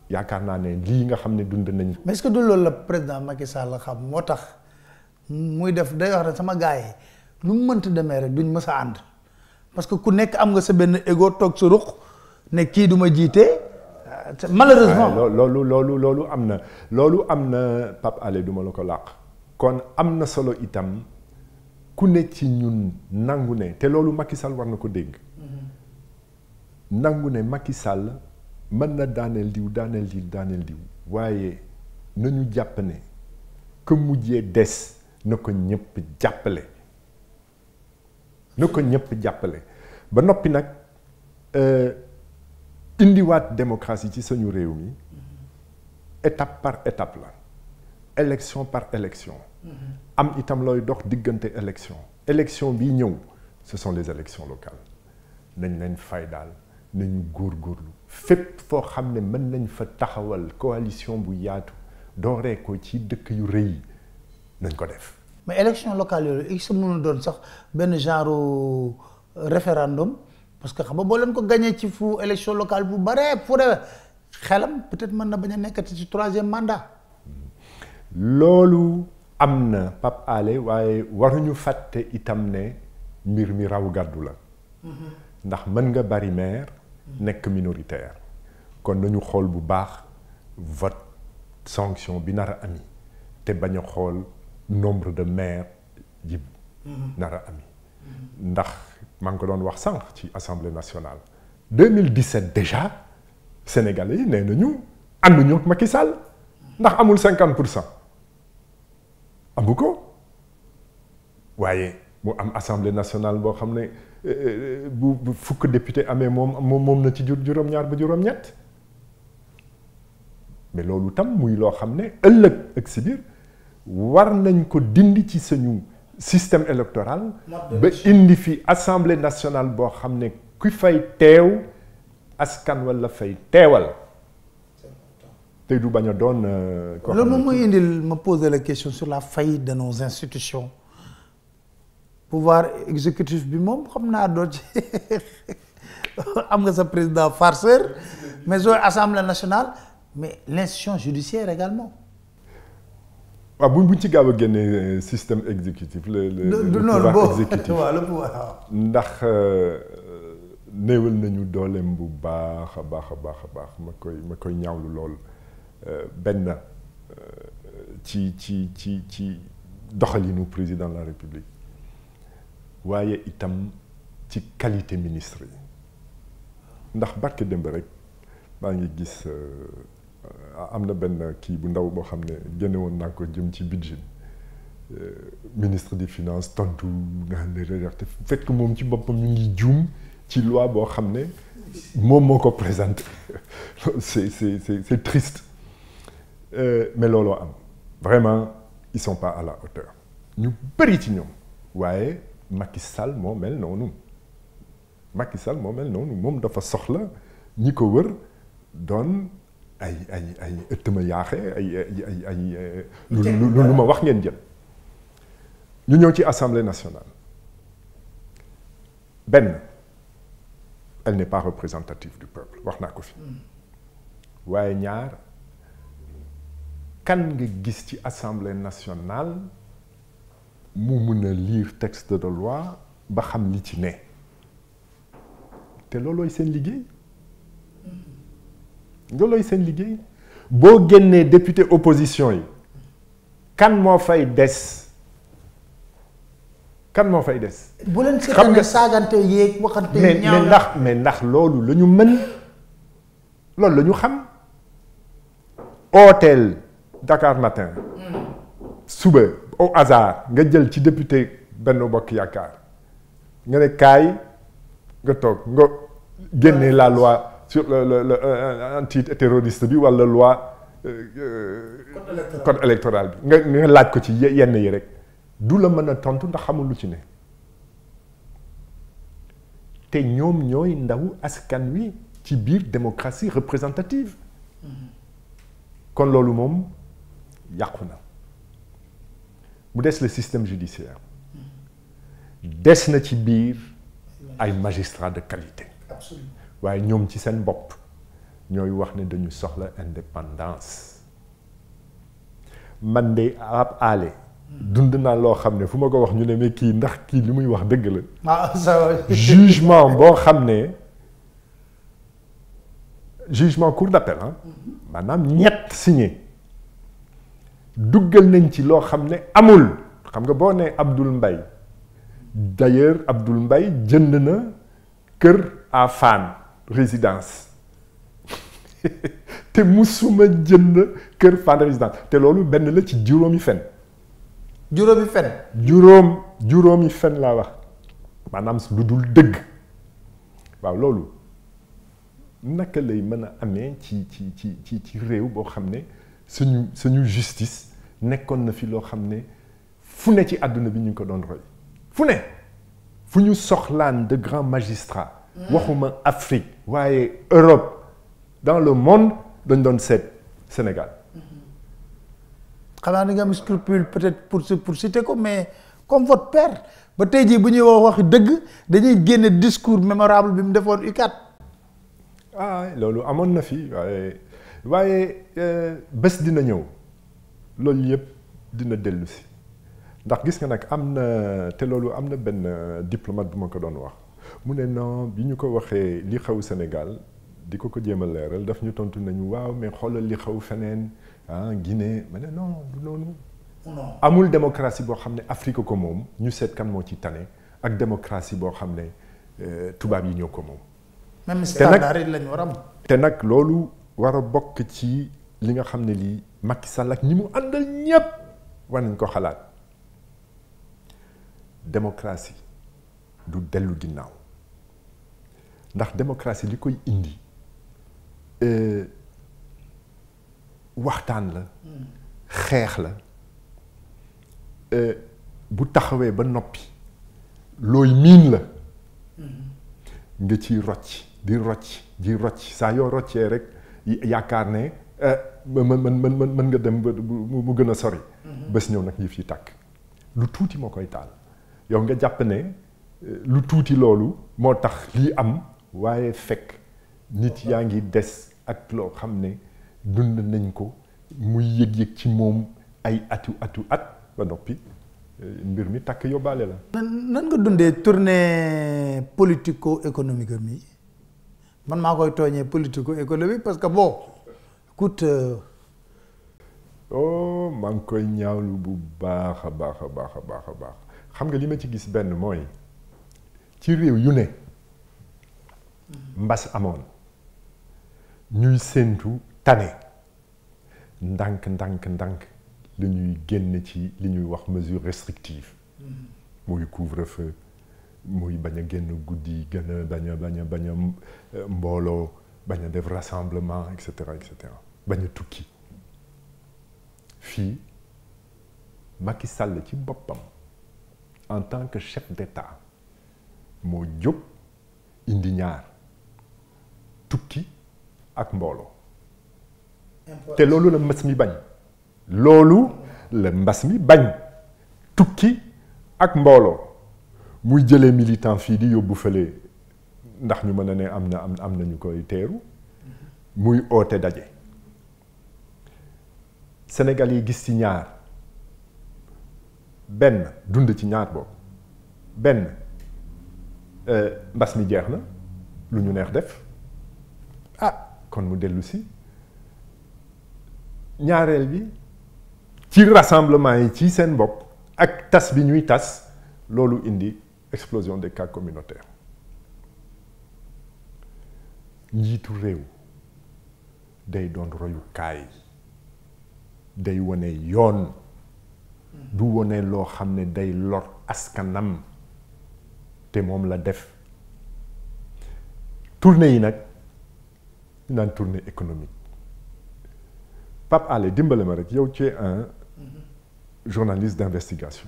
S9: yaakaar naa ne lii nga xam ne dund nañ.
S3: mais est-ce que du loolu la président Macky Sall xam moo tax muy def day wax ne sama gars yi lu mu mënta demee rek duñ mës a ànd parce que ku nekk am nga sa benn ego toog sa ruq ne kii du ma jiite malheureusement.
S9: loolu am na Pape Alé du ma la ko làq kon am na solo itam. ku ne ci ñun nangu ne te loolu Macky Sall war na ko dégg nangu ne Macky Sall mën na daaneel diw waaye nañu jàpp ne que mujjee des na ko ñëpp jàppale ba noppi nag indiwaat démocratie ci suñu réew mi étape par étape la élection par élection am itam looy dox diggante élection bi ñëw ce sont les élections locales nañ leen fay daal nañu góorgóorlu fépp foo xam ne mën nañ fa taxawal coalition bu yaatu dooree ko ci dëkk yu rëy nañ ko def.
S3: mais élection locale yooyu il se mën a doon sax benn genre référendum parce que xam nga boo leen ko gagné ci fu élection locale bu bare fu xelam peut-être mën na bañ a nekkati ci 3e mandat.
S9: loolu am na Pape Alé waaye waruñu fàtte itam ne mbir mi raw gàddu la ndax mën nga bari maire nekk minoritaire kon nañu xool bu baax vote sanction bi nar a ami te bañ a xool nombre de maires yi nar a ami ndax maa ngi ko doon wax sànq ci assemblée nationale 2017 déjà sénégalais yi nee nañu ànduñu ak Macky Sall ndax amul 50% amu ko waaye mu am assemblée nationale boo xam ne bu fukk député amee moom na ci juróom-ñaar ba juróom-ñett mais loolu tam muy loo xam ne ëllëg ak si biir war nañ ko dindi ci suñu système électoral ba indi fi assemblée nationale boo xam ne ku fay teew askan wala fay teewal te du bañ a doon.
S3: loolu moom mooy indil ma poser la question sur la faillite de nos institutions pouvoir exécutif bi moom xam naa doo ci am nga sa président farceur mais soo assemblée nationale mais l'institution judiciaire également.
S9: waaw buñ ci gaaw a génne système exécutif le pouvoir exécutif
S3: waaw le pouvoir
S9: ndax néewal nañu dooleem bu baax a baax ma koy ñaawlu lool benn ci doxalinu président de la république waaye itam ci qualité ministre yi ndax barke démb rek maa ngi gis am na benn kii bu ndaw boo xam ne génne woon naa ko jëm ci budget ministre des finances tontu nga ne te fekk moom ci boppam mi ngi juum ci loi boo xam ne moom moo ko présenté c'est triste mais looloo am vraiment ils sont pas à la hauteur ñu bëri ci ñoom waaye Macky Sall moo mel noonu moom dafa soxla ñi ko wër doon ay ëttma yaaxe lu ma wax ngeen jël ñu ñëw ci assemblée nationale benn elle n'est pas représentative du peuple wax naa ko fi waaye ñaar kan nga gis ci assemblée nationale mu mun a lire texte de loi ba xam li ci ne te loolooy seen liggéey boo génnee député opposition yi kan moo fay des
S3: bu leen seetlee ne saagante yeeg waxante ñaaw
S9: mais ndax loolu la ñu mën loolu la ñu xam hôtel Dakar Matin suba au hasard nga jël ci député Benno Bokk Yaakaar nga ne kaay nga toog nga génne la loi sur le anti-terroriste bi wala loi code électoral bi nga laaj ko ci yenn yi rek du la mën a tontu ndax xamul lu ci ne te ñoom ñooy ndawu askan wi ci biir démocratie représentative kon loolu moom yàqu na mu des le système judiciaire des na ci biir ay magistrats de qualité waaye ñoom ci seen bopp ñooy wax ne dañu soxla indépendance man de ab aale dund naa loo xam ne fu ma ko wax ñu ne mais kii ndax kii li muy wax dëgg la jugement boo xam ne jugement cour d'appel maanaam ñett signé duggal nañ ci loo xam ne amul xam nga boo nee Abdoul Mbaye d'ailleurs Abdoul Mbaye jënd na kër à Fann résidence te musuma jënd kër Fann résidence te loolu benn la ci juróomi fen juróomi fen laa wax maanaam lu dul dëgg waaw loolu naka lay mën a amee ci réew boo xam ne suñu justice nekkoon na fi loo xam ne fu ne ci àdduna bi ñu ngi ko doon roy fu ñu soxlaan de grands magistrats waxuma Afrique waaye Europe dans le monde dañ doon seet Sénégal
S3: xanaa di nga am scrupule peut-être pour citer ko mais comme votre père ba tey jii bu ñuy waxi dëgg dañuy génne discours mémorable bi mu defoon UCAD
S9: loolu amoon na fi waaye bés dina ñëw loolu yëpp dina dellu si ndax gis nga nag am na te loolu am na benn diplomate bu ma ko doon wax mu ne non bi ñu ko waxee li xew Sénégal di ko jéem a leeral daf ñu tontu nañu waaw mais xoolal li xew feneen Guinée ma ne non du noonu. amul démocratie boo xam ne Afrique ko moom ñu seet kan moo ci tane ak démocratie boo xam ne tubaab yi ñoo ko moom.
S3: même standard yi lañ war a am.
S9: te nag loolu war a bokk ci li nga xam ne lii Macky Sall ak ñi mu àndal ñépp war nañ ko xalaat démocratie du dellu ginnaaw ndax démocratie li koy indi waxtaan la xeex la bu taxawee ba noppi looy miin la nga ciy rocc di rocc saa yoo roccee rek yaakaar ne mën nga dem ba mu gën a sori bés ñëw nag yëf yi tàkk lu tuuti moo koy taal yow nga jàpp ne lu tuuti loolu moo tax lii am waaye fekk nit yaa ngi des ak loo xam ne dund nañ ko muy yëg-yëg ci moom ay at ba noppi mbir mi takk yóbbaale la.
S3: nan nga dundee tournée politico économique mi man maa koy tooñee politico économique parce que bon écoute.
S9: maa ngi koy ñaawlu bu baax a baax xam nga li ma ci gis benn mooy ci réew yu ne mbas amoon ñuy séentu tane ndànk li ñuy génn ci li ñuy wax mesure restrictive muy couvre-feu muy bañ a génn guddi gën a bañ a mbooloo bañ a def rassemblement et cetera bañ a tukki fii Macky Sall ci boppam en tant que chef d'État moo jóg indi ñaar tukki ak mbooloo te loolu la mbas mi bañ tukki ak mbooloo muy jëlee militant fii di yóbbu fële ndax ñu mën a ne am na ñu koy teeru muy oote daje Sénégal yi gis ci ñaar benn dund ci ñaar boobu benn mbas mi jeex na lu ñu neex def kon mu dellu si ñaareel bi ci rassemblement yi ci seen bopp ak tas bi ñuy tas loolu indi explosion des cas communautaires njiitu réew day doon royukaay day wone yoon du wone loo xam ne day lor askanam te moom la def tournée yi nag ñu naan tournée économique Pape Alé dimbale ma rek yow tu es un journaliste d'investigation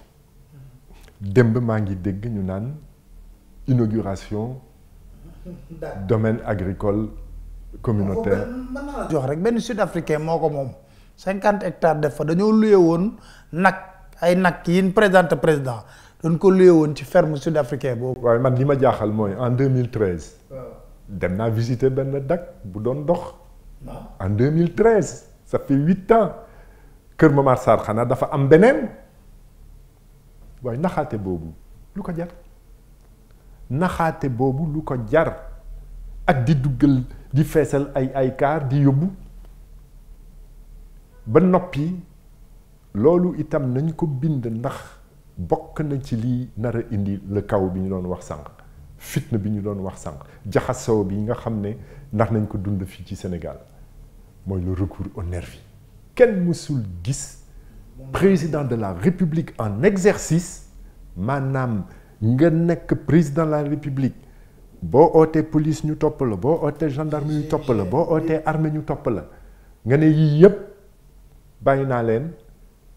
S9: démb maa ngi dégg ñu naan inauguration domaine agricole communautaire.
S3: mën naa la jox rek benn sud-africain moo ko moom 50 hectares def fa dañoo luye woon ay nag yi ñu présenté président dañ ko luye woon ci ferme sud-africain boobu.
S9: waaye man li ma jaaxal mooy en 2013. dem naa visiter benn dak bu doon dox. en 2013 ça fait 8 ans Kër Momar Sarr xanaa dafa am beneen waaye naxaate boobu lu ko jar naxaate boobu lu ko jar ak di duggal di feesal ay kaar di yóbbu ba noppi loolu itam nañ ko bind ndax bokk na ci lii nar a indi le kaw bi ñu doon wax sànq fitna bi ñu doon wax sànq jaxasoo bi nga xam ne ndax nañ ko dund fii ci Sénégal mooy le recours au nervi kenn mësul gis président de la République en exercice maanaam nga nekk président de la République boo ootee police ñu topp la boo ootee gendarme ñu topp la boo ootee armée ñu topp la nga ne yii yépp bàyyi naa leen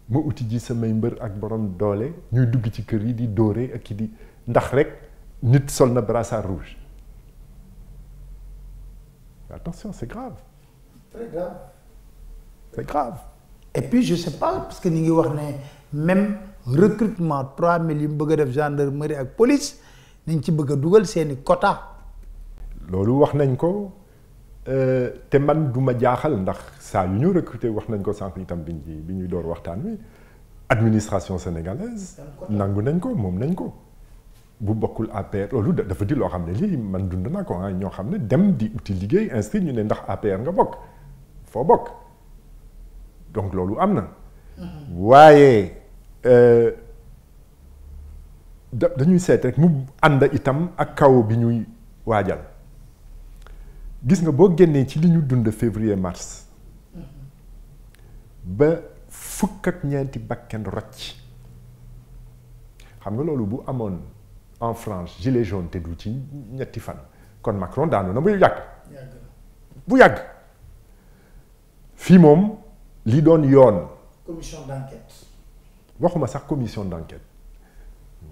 S9: ma uti ji samay mbër ak borom doole ñuy dugg ci kër yi di dóore ak di ndax rek nit sol na brassard rouge attention c'est grave.
S3: Très grave.
S9: C'est grave.
S3: Et puis je sais pas parce que ni ngi wax ne même recrutement 3000 yi mu bëgg a def gendarmerie ak police nañ ci bëgg a dugal seeni quota.
S9: loolu wax nañ ko te man du ma jaaxal ndax saa yu ñu recruter wax nañ ko sànq itam bi ñuy door waxtaan wi administration sénégalaise nangu nañ ko moom nañ ko bu bokkul APR loolu dafa di loo xam ne lii man dund naa ko ah ñoo xam ne dem di uti liggéey inscrit ñu ne ndax APR nga bokk foo bokk donc loolu am na. waaye dañuy seet rek mu ànd itam ak kaw bi ñuy waajal gis nga boo génnee ci li ñu dund février mars ba fukk ak ñeenti bakken rocc xam nga loolu bu amoon en France gilet jaune te du ci ñetti fan kon Macron daanu na bu yàgg fii moom li doon yoon.
S3: commission d'enquête.
S9: waxuma sax commission d'enquête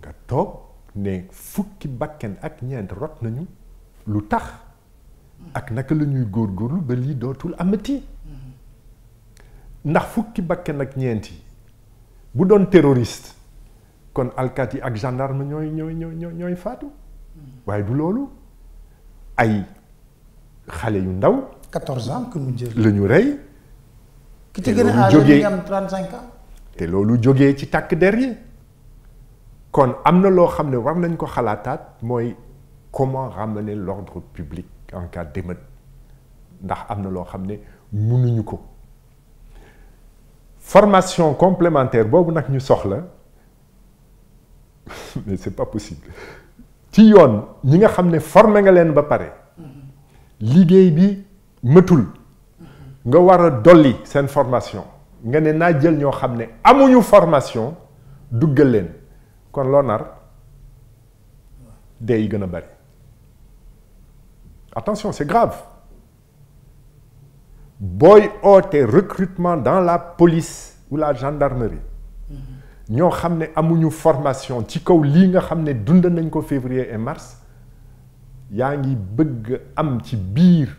S9: nga toog ne fukki bakken ak ñeent rot nañu lu tax ak naka la ñuy góorgóorlu ba lii dootul amati ndax fukki bakken ak ñeent yi bu doon terroriste kon alkaati ak gendarme ñooy faatu waaye du loolu ay xale yu ndaw.
S3: 14 ans que mu jël
S9: la ñu rey.
S3: ki ci gën a âgé am 35 ans.
S9: te loolu jógee ci tàkk der yi kon am na loo xam ne war nañ ko xalaataat mooy comment ramener l'ordre public en cas d'émeute ndax am na loo xam ne mënuñu ko formation complémentaire boobu nag ñu soxla mais c'est pas possible ci yoon ñi nga xam ne formé nga leen ba pare liggéey bi mëtul nga war a dolli seen formation nga ne naa jël ñoo xam ne amuñu formation duggal leen kon loo nar dee yi gën a bari attention c'est grave booy oote recrutement dans la police ou la gendarmerie ñoo xam ne amuñu formation ci kaw lii nga xam ne dund nañ ko février et mars yaa ngi bëgg am ci biir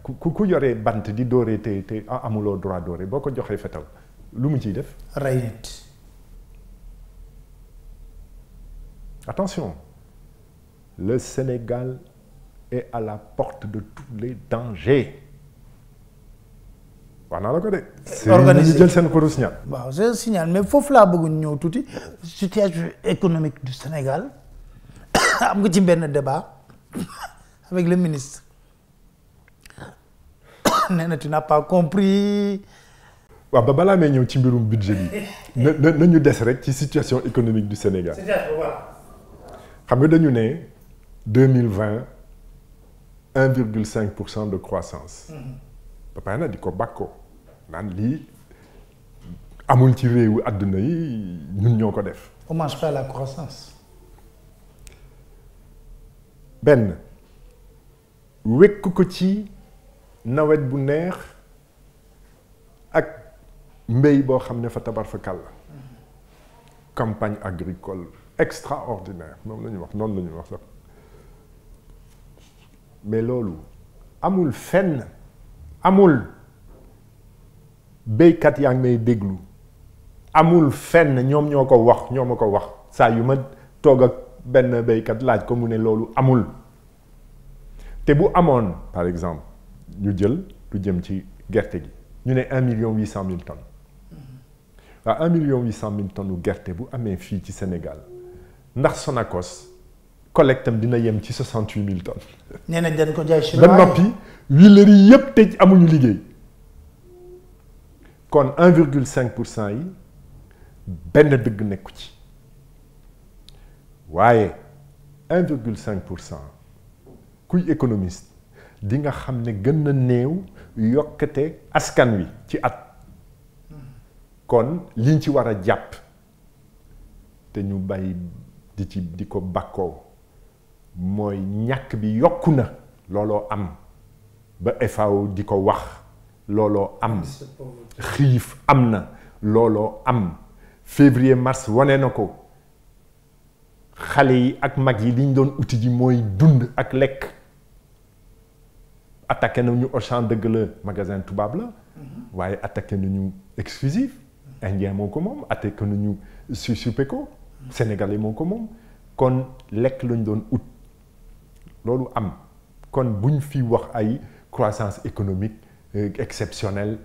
S9: ku yoree bant di dooree te amuloo droit dooree boo ko joxee fetal lu mu ciy def.
S3: rey nit.
S9: attention le Sénégal est à la porte de tous les dangers. wax naa la ko de. organisé ñu jël seen kurus ñaan.
S3: waaw je signale mais foofu laa bëgg ñëw tuuti situation économique du Sénégal am nga ci benn débat avec le ministre nee na tu n'as pas compris.
S9: waaw ba balaa may ñëw ci mbirum budget bi na ñu des rek ci situation économique du Sénégal. xam nga dañu ne 2020 1,5% de croissance. ba pare na di ko bàkkoo naan lii amul ci réewu àdduna yi ñun ñoo ko def.
S3: on mange pas la croissance.
S9: benn wekk ko ci nawet bu neex ak mbéy boo xam ne fa tabar fa kàlla campagne agricole extraordinaire moom la ñuy wax noonu la ñuy wax sax mais loolu amul fenn. amul béykat yaa ngi may déglu amul fenn ñoom ñoo ko wax ñoo ma ko wax saa yu ma toog ak benn béykat laaj ko mu ne loolu amul te bu amoon par exemple ñu jël lu jëm ci gerte gi ñu ne 1,8 million tonnes waaw 1,8 million tonnes gerte bu amee fii ci Sénégal ndax Sonacos collectam dina yem ci 68 000 tonnes.
S3: nee nañ dañ ko jaay chinois
S9: ba noppi huileries yëpp tëj amuñu liggéey kon 1,5% yi benn dëgg nekku ci waaye 1,5% kuy économiste di nga xam ne gën na néew yokkate askan wi ci at kon liñ ci war a jàpp te ñu bàyyi di ko bàkkoo mooy ñàkk bi yokku na looloo am ba FAO di ko wax looloo am xiif am na looloo am février mars wane na ko xale yi ak mag yi liñ doon uti ji mooy dund ak lekk attaqué nañu Auchan dëgg la magasin tubaab la waaye attaqué nañu exclusif indien moo ko moom attaqué nañu Supeco sénégalais moo ko moom kon lekk lañ doon ut loolu am kon buñ fi wax ay croissance économique exceptionnelle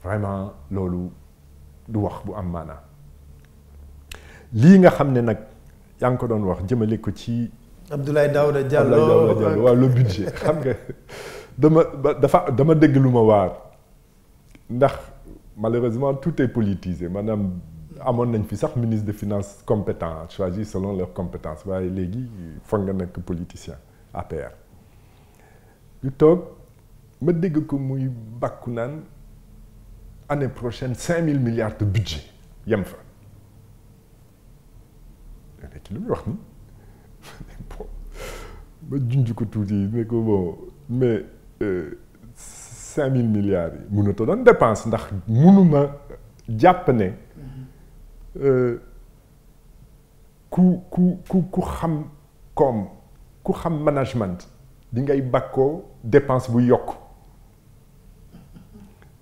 S9: vraiment loolu du wax bu am maanaa lii nga xam ne nag yaa ngi ko doon wax jëmale ko ci.
S3: Abdoulaye Daouda Diallo
S9: waaw le budget xam nga dama dégg lu ma waar ndax malheureusement tout est politisé maanaam amoon nañ fi sax ministre des finances compétent choisi selon leurs compétences waaye léegi foog nga nekk politicien APR ñu toog ma dégg ko muy bàkku naan année prochaine 5000 milliards de budget yem fa nekk lu muy wax ni bon ma junj ko tuuti ne ko bon mais 5000 milliards yi mënatoo doon dépense ndax mënuma jàpp ne ku xam koom ku xam management di ngay bàkkoo dépense bu yokk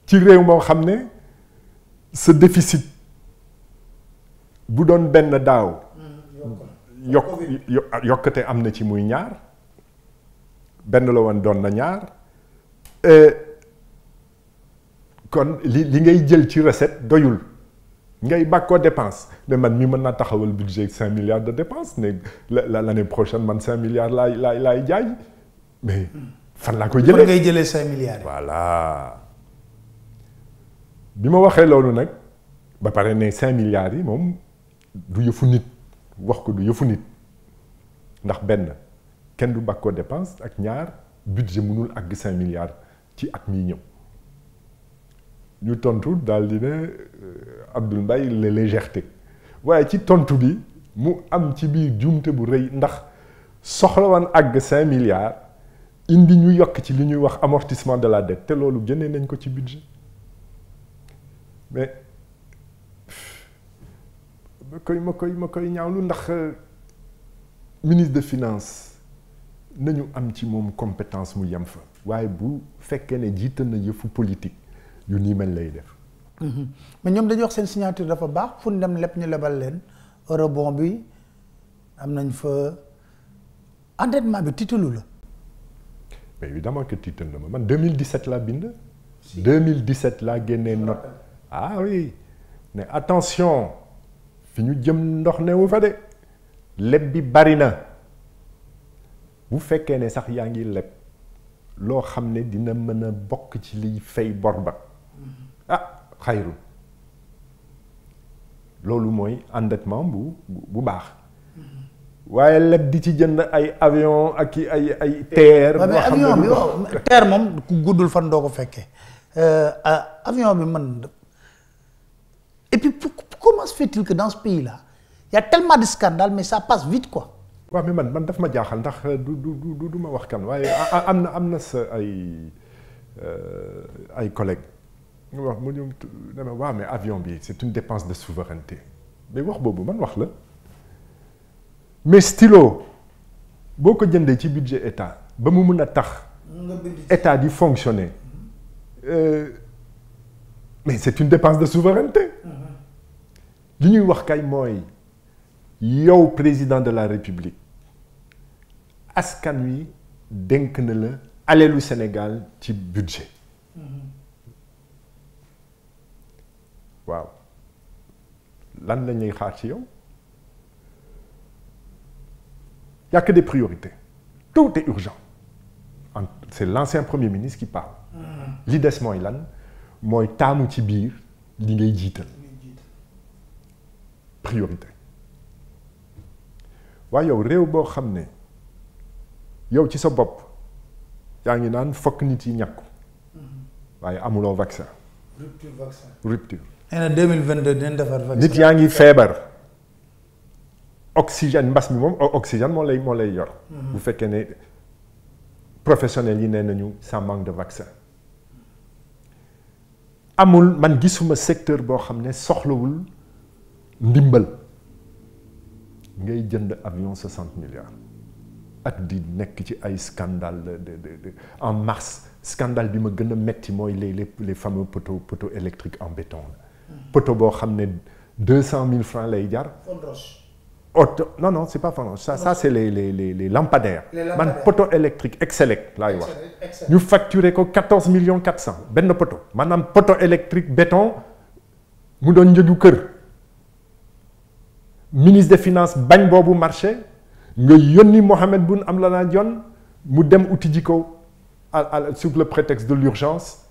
S9: ci réew moo xam ne sa déficit bu doon benn daaw yokkate am na ci muy ñaar benn la woon doon na ñaar kon li ngay jël ci recette doyul ngay bàkkoo dépense mais man mi mën naa taxawal budget 5 milliards de dépenses ne l'année prochaine man 5 milliards laay jaay mais fan laa koy jëlee
S3: ngay jëlee 5 milliards
S9: voilà bi ma waxee loolu nag ba pare ne 5 milliards yi moom du yëfu nit wax ko du yëfu nit ndax benn kenn du bàkkoo dépense ak ñaar budget mënul àgg 5 milliards ci at miy ñëw ñu tontu daal di ne Abdoul Mbaye la légèreté waaye ci tontu bi mu am ci biir jumte bu rëy ndax soxla woon àgg 5 milliards indi ñu yokk ci li ñuy wax amortissement de la dette te loolu génnee nañ ko ci budget mais ma koy ñaawlu ndax ministre de finance nañu am ci moom compétence mu yem fa waaye bu fekkee ne jiital na yëfu politique yu nii mel lay def.
S3: mais ñoom dañuy wax seen signature dafa baax fu ñu dem lépp ñu lebal leen eurobond bi am nañ fa endettement bi tiitalu la.
S9: mais évidemment que tiital na ma man 2017 laa bind. 2017 laa génnee note. ah oui mais attention fi ñu jëm ndox newu fa de leb bi bari na bu fekkee ne sax yaa ngi leb loo xam ne dina mën a bokk ci liy fay bor ba xayru loolu mooy endettement bu baax waaye leb di ci jënd ay avion ak ay terre.
S3: mais avion bi terre moom ku guddul fan doo ko fekkee avion bi man. Et puis comment se fait-il que dans ce pays-là il y a tellement de scandales mais ça passe vite quoi.
S9: waaw mais man daf ma jaaxal ndax du ma wax kan waaye am na sa ay collègues mu wax mu ñëw dama waaw mais avion bi c'est une dépense de souveraineté mais wax boobu man wax la mais stylo boo ko jëndee ci budget état ba mu mun a tax état di fonctionner mais c'est une dépense de souveraineté li ñuy wax kay mooy yow président de la république askan wi dénk na la alelu Sénégal ci budget waaw lan la ñuy xaar ci yow y a que des priorités tout est urgent c'est l'ancien premier ministre qui parle li des mooy lan mooy taamu ci biir li ngay jiital priorité waaye yow réew boo xam ne yow ci sa bopp yaa ngi naan fokk nit yi ñàkku waaye amuloo vaccin. rupture.
S3: nee na 2022 dinañ defar vaccin.
S9: nit yaa ngi feebar oxygène mbas mi moom oxygène moo lay yor. bu fekkee ne professionnels yi nee nañu ça manque de vaccin. amul man gisuma secteur boo xam ne soxlawul ndimbal ngay jënd avion 60 milliards ak di nekk ci ay scandale de en mars scandale bi ma gën a metti mooy les fameux poteaux électriques en béton la poteau boo xam ne 200 000 francs lay jar. Auto non c'est pas Fondroche ça c'est les lampadaires. man poteau électrique Excelec laay wax. ñu facturé ko 14 400 000 benn poteau maanaam poteau électrique béton mu doon njëgu kër ministre des finances bañ boobu marché nga yónni Mohamed Boun Abdallah Dionne mu dem uti ji ko sous le prétexte de l'urgence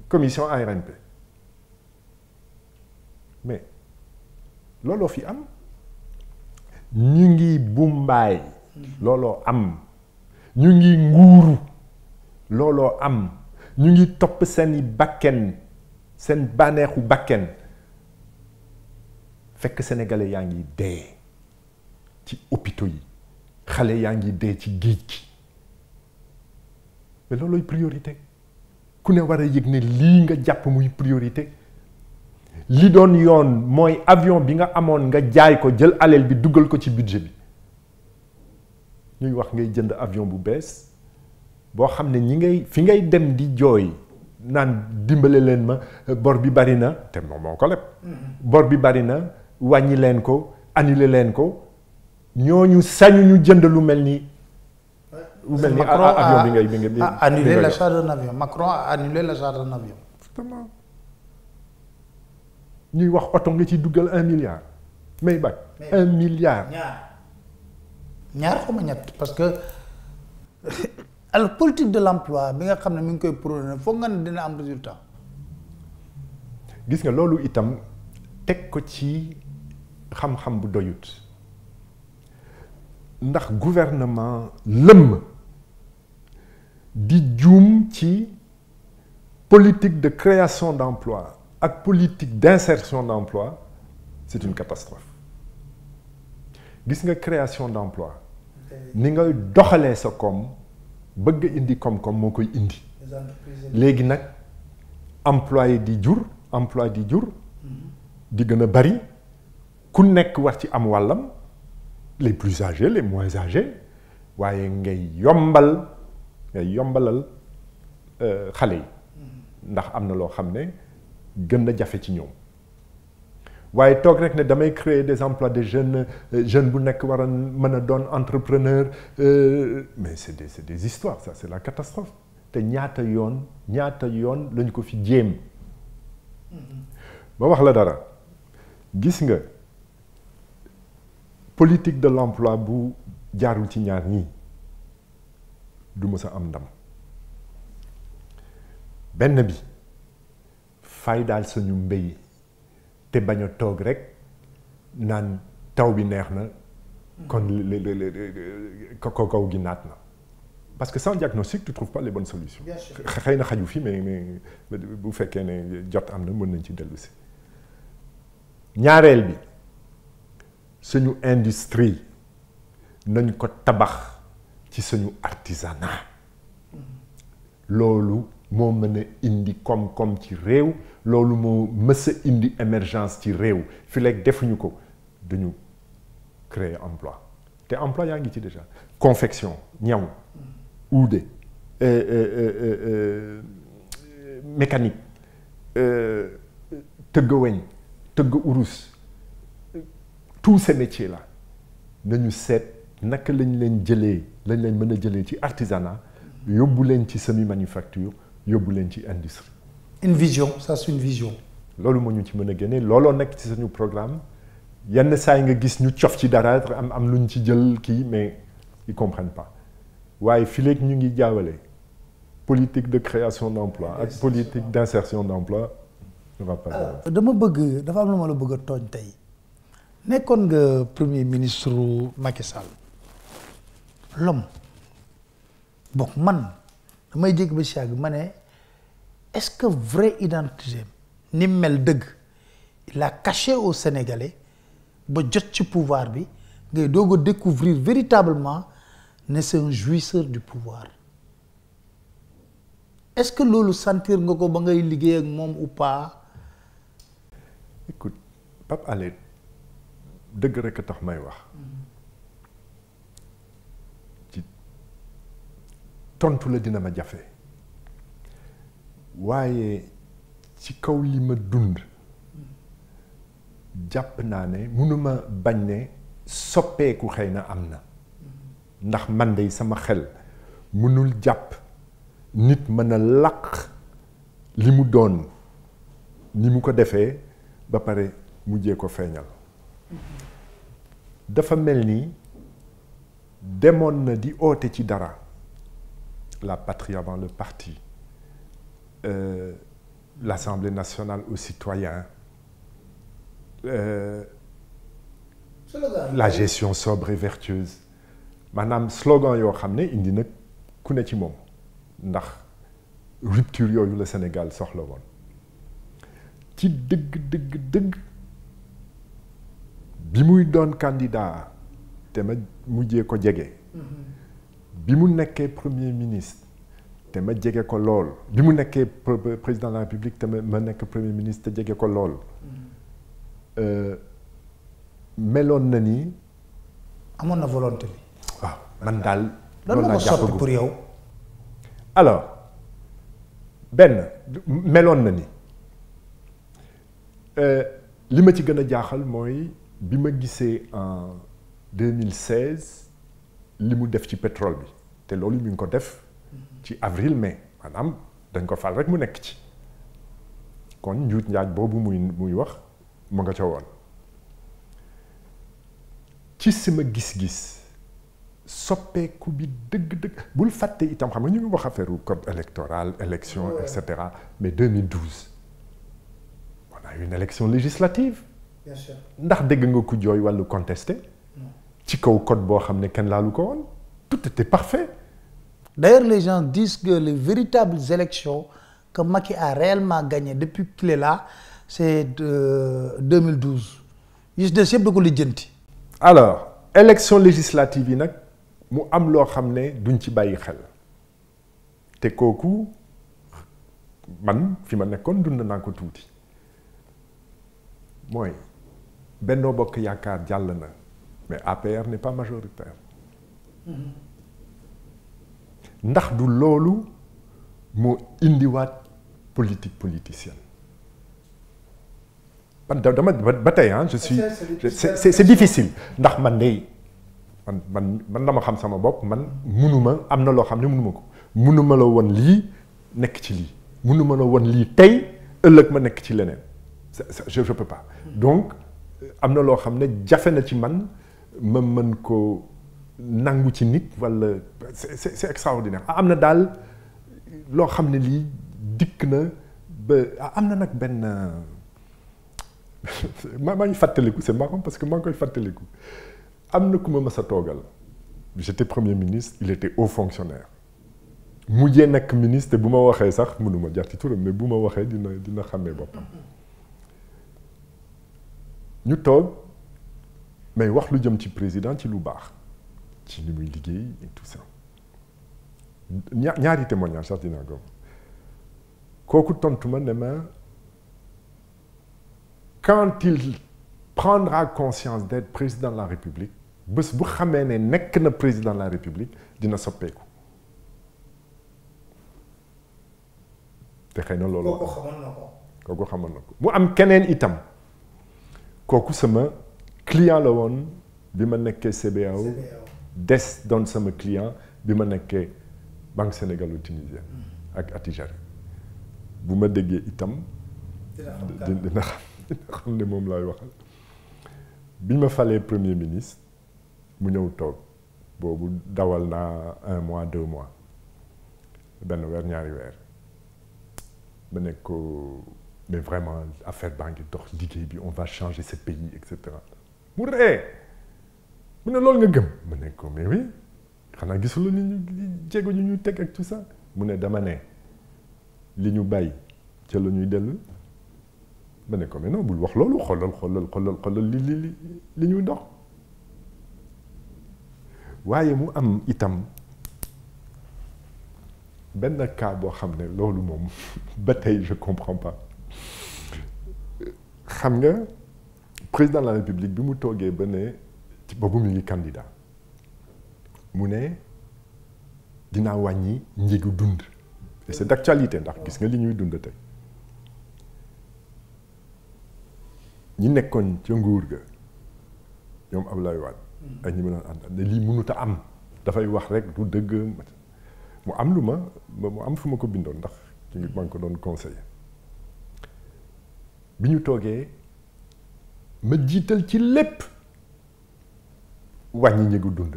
S9: commission ARMP mais looloo fi am ñu ngi bumbaay looloo am ñu ngi nguuru looloo am ñu ngi topp seeni bakken seen bànneexu bakken fekk sénégalais yaa ngi dee ci hôpitaux yi xale yaa ngi dee ci géej gi mais loolooy priorité ku ne war a yëg ne lii nga jàpp muy priorité li doon yoon mooy avion bi nga amoon nga jaay ko jël alal bi dugal ko ci budget bi ñuy wax ngay jënd avion bu bees boo xam ne fi ngay dem di jooy naan dimbale leen ma bor bi bari na te moom moo ko leb bor bi bari na wàññi leen ko annulé leen ko ñooñu sañu ñu jënd lu mel ni avion bi ngay
S3: annulé l'achat d'un avion. Macron a annulé l'achat d'un avion.
S9: Exactement. ñuy wax oto nga ci duggal 1 milliard may bañ 1 milliard
S3: ñaar xaw ma ñett parce que alors politique de l'emploi bi nga xam ne mi ngi koy prôné foog nga ne dina am résultat.
S9: gis nga loolu itam teg ko ci xam-xam bu doyut ndax gouvernement lëmm di juum ci politique de création d'emploi ak politique d'insertion d'emploi c'est une catastrophe gis nga création d'emploi ni ngay doxalee sa koom bëgg indi koom-koom moo koy indi léegi nag emploi di jur di gën a bari ku nekk war ci am wàllam les plus âgés les moins âgés waaye ngay yombalal xale yi ndax am na loo xam ne gën na jafe ci ñoom waaye toog rek ne damay créer des emplois de jeunes bu nekk war a mën a doon entrepreneur mais c'est des histoires ça c'est la catastrophe te ñaata yoon lañu ko fi jéem ba wax la dara gis nga politique de l'emploi bu jaarul ci ñaar ñii du mës a am ndam benn bi fay daal suñu mbéy te bañ a toog rek naan taw bi neex na kon kaw gi naat na parce que sans diagnostic tu trouves pas les bonnes solutions. xëy na xaju fi mais bu fekkee ne jot am na mën nañ ci dellu si ñaareel bi suñu industrie nañ ko tabax ci suñu artisanat loolu moo mën a indi koom-koom ci réew loolu moo mës a indi émergence ci réew fi léegi defuñu ko duñu créer emploi te emploi yaa ngi ci déjà confection ñaw uude mécanique tëgg weñ tëgg urus tous ces métiers là nañu seet naka lañ leen mën a jëlee ci artisanat yóbbu leen ci semi manufacture yóbbu leen ci industrie.
S3: une vision ça c'est une vision.
S9: loolu moo ñu ci mën a génne looloo nekk ci suñu programme yenn saa yi nga gis ñu cof ci dara am lu ñu ci jël kii mais ils comprennent pas waaye fii léegi ñu ngi jaawale politique de création d'emploi ak politique d'insertion d'emploi.
S3: dama bëgg dafa am lu ma la bëgg a tooñ tey nekkoon nga premier ministre Macky Sall l'homme bon man damay jéggi ba si yàgg ma ne est-ce que vraie identité ni mel dëgg il a caché aux Sénégalais ba jot ci pouvoir bi ngay doog a découvrir véritablement ne c'est un jouisseur du pouvoir est-ce que loolu sentir nga ko ba ngay liggéey ak moom ou pas.
S9: écoute Pape Alé dëgg rek a tax may wax ci tontu la dina ma jafe waaye ci kaw li ma dund jàpp naa ne mënuma bañ ne soppeeku xëy na am na ndax man de sama xel mënul jàpp nit mën a làq li mu doon ni mu ko defee ba pare mujjee ko feeñal dafa mel ni demoon na di oote ci dara la patrie avant le parti l'Assemblée nationale aux citoyens la gestion sobre et vertueuse maanaam slogan yoo xam ne indi na ku ne ci moom ndax rupture yooyu la Sénégal soxla woon ci dëgg bi muy doon candidat te ma mujjee ko jege bi mu nekkee premier ministre te ma jege ko lool bi mu nekkee président de la République te ma nekk premier ministre te jege ko lool meloon na ni
S3: amoon na volonté bi.
S9: waaw man daal
S3: loolu la ko soppi pour yow.
S9: alors benn meloon na ni li ma ci gën a jaaxal mooy bi ma gisee en 2016 li mu def ci pétrole bi te loolu mi ngi ko def ci avril mai maanaam dañ ko fal rek mu nekk ci kon njuut njaaj boobu muy wax mu nga ca woon ci sama gis-gis soppeeku bi dëgg-dëgg bul fàtte itam xam nga ñu ngi wax affaire code électoral élection et cetera mais 2012 on a eu une élection législative. Bien sûr. Ndax dégg nga ku jooy wàllu contesté ci kaw code boo xam ne kenn laalu ko woon tout était parfait.
S3: D'ailleurs les gens disent que les véritables élections que Macky a réellement gagné depuis qu'il est là c'est 2012 yi des yëpp da ko lijjanti.
S9: Alors élection législative yi nag mu am loo xam ne duñ ci bàyyi xel te kooku man fi ma nekkoon dund naa ko tuuti mooy Benno Bokk Yaakaar jàll na mais APR n'est pas majoritaire ndax du loolu moo indiwaat politique politicienne dama ba tey je suis c'est difficile ndax man de man dama xam sama bopp man munuma am na loo xam ne munuma ko munuma la woon lii nekk ci lii munuma la woon lii tey ëllëg ma nekk ci leneen je peux pas donc am na loo xam ne jafe na ci man ma mën ko nangu ci nit wala c'est extraordinaire am na daal loo xam ne lii dikk na ba am na nag benn maa ngi fàttaliku c'est marrant parce que maa ngi koy fàttaliku am na ku ma mës a toogal j'étais premier ministre il était haut fonctionnaire mujjee nekk ministre te bu ma waxee sax mënuma jaar ci turam mais bu ma waxee dina xàmmee boppam ñu toog mais wax lu jëm ci président ci lu baax ci li muy liggéey et tout ça ñaari témoignage sax dinaa ko kooku tontu ma ne ma quand il prendra conscience d'être président de la République bés bu xamee ne nekk na président de la République dina soppeeku te xëy na loolu kooku xamoon na ko mu am keneen itam kooku sama client la woon bi ma nekkee CBAO des doon sama client bi ma nekkee Banque sénégalo-tunisienne ak Attijari bu ma déggee itam dina xam ne moom laay waxal bi ma falee premier ministre mu ñëw toog boobu dawal naa 1 mois 2 mois benn weer ñaari weer ma nekk ko mais vraiment affaire baa ngi dox liggéey bi on va changer ce pays et cetera mu ree mu ne loolu nga gëm ma nekk ko mais oui xanaa gisuloo ni ñu jéego ñu ñuy teg ak tout ça mu ne dama ne li ñu bàyyi ca la ñuy dellu ma ne ko mais non bul wax loolu xoolal li ñuy dox waaye mu am itam benn cas boo xam ne loolu moom ba tey je comprends pas xam nga président de la République bi mu toogee ba ne ci boobu mu ngi candidat mu ne dinaa wàññi njëgu dund et c'est d'actualité ndax gis nga li ñuy dund tey ñi nekkoon ca nguur ga ñoom Abdoulaye Wade ak ñi mën a àndal ne lii mënut a am dafay wax rek du dëgg mu am lu mu am fu ma ko bindoon ndax ci maa ngi ko doon conseiller bi ñu toogee ma jiital ci lépp wàññi njëgu dund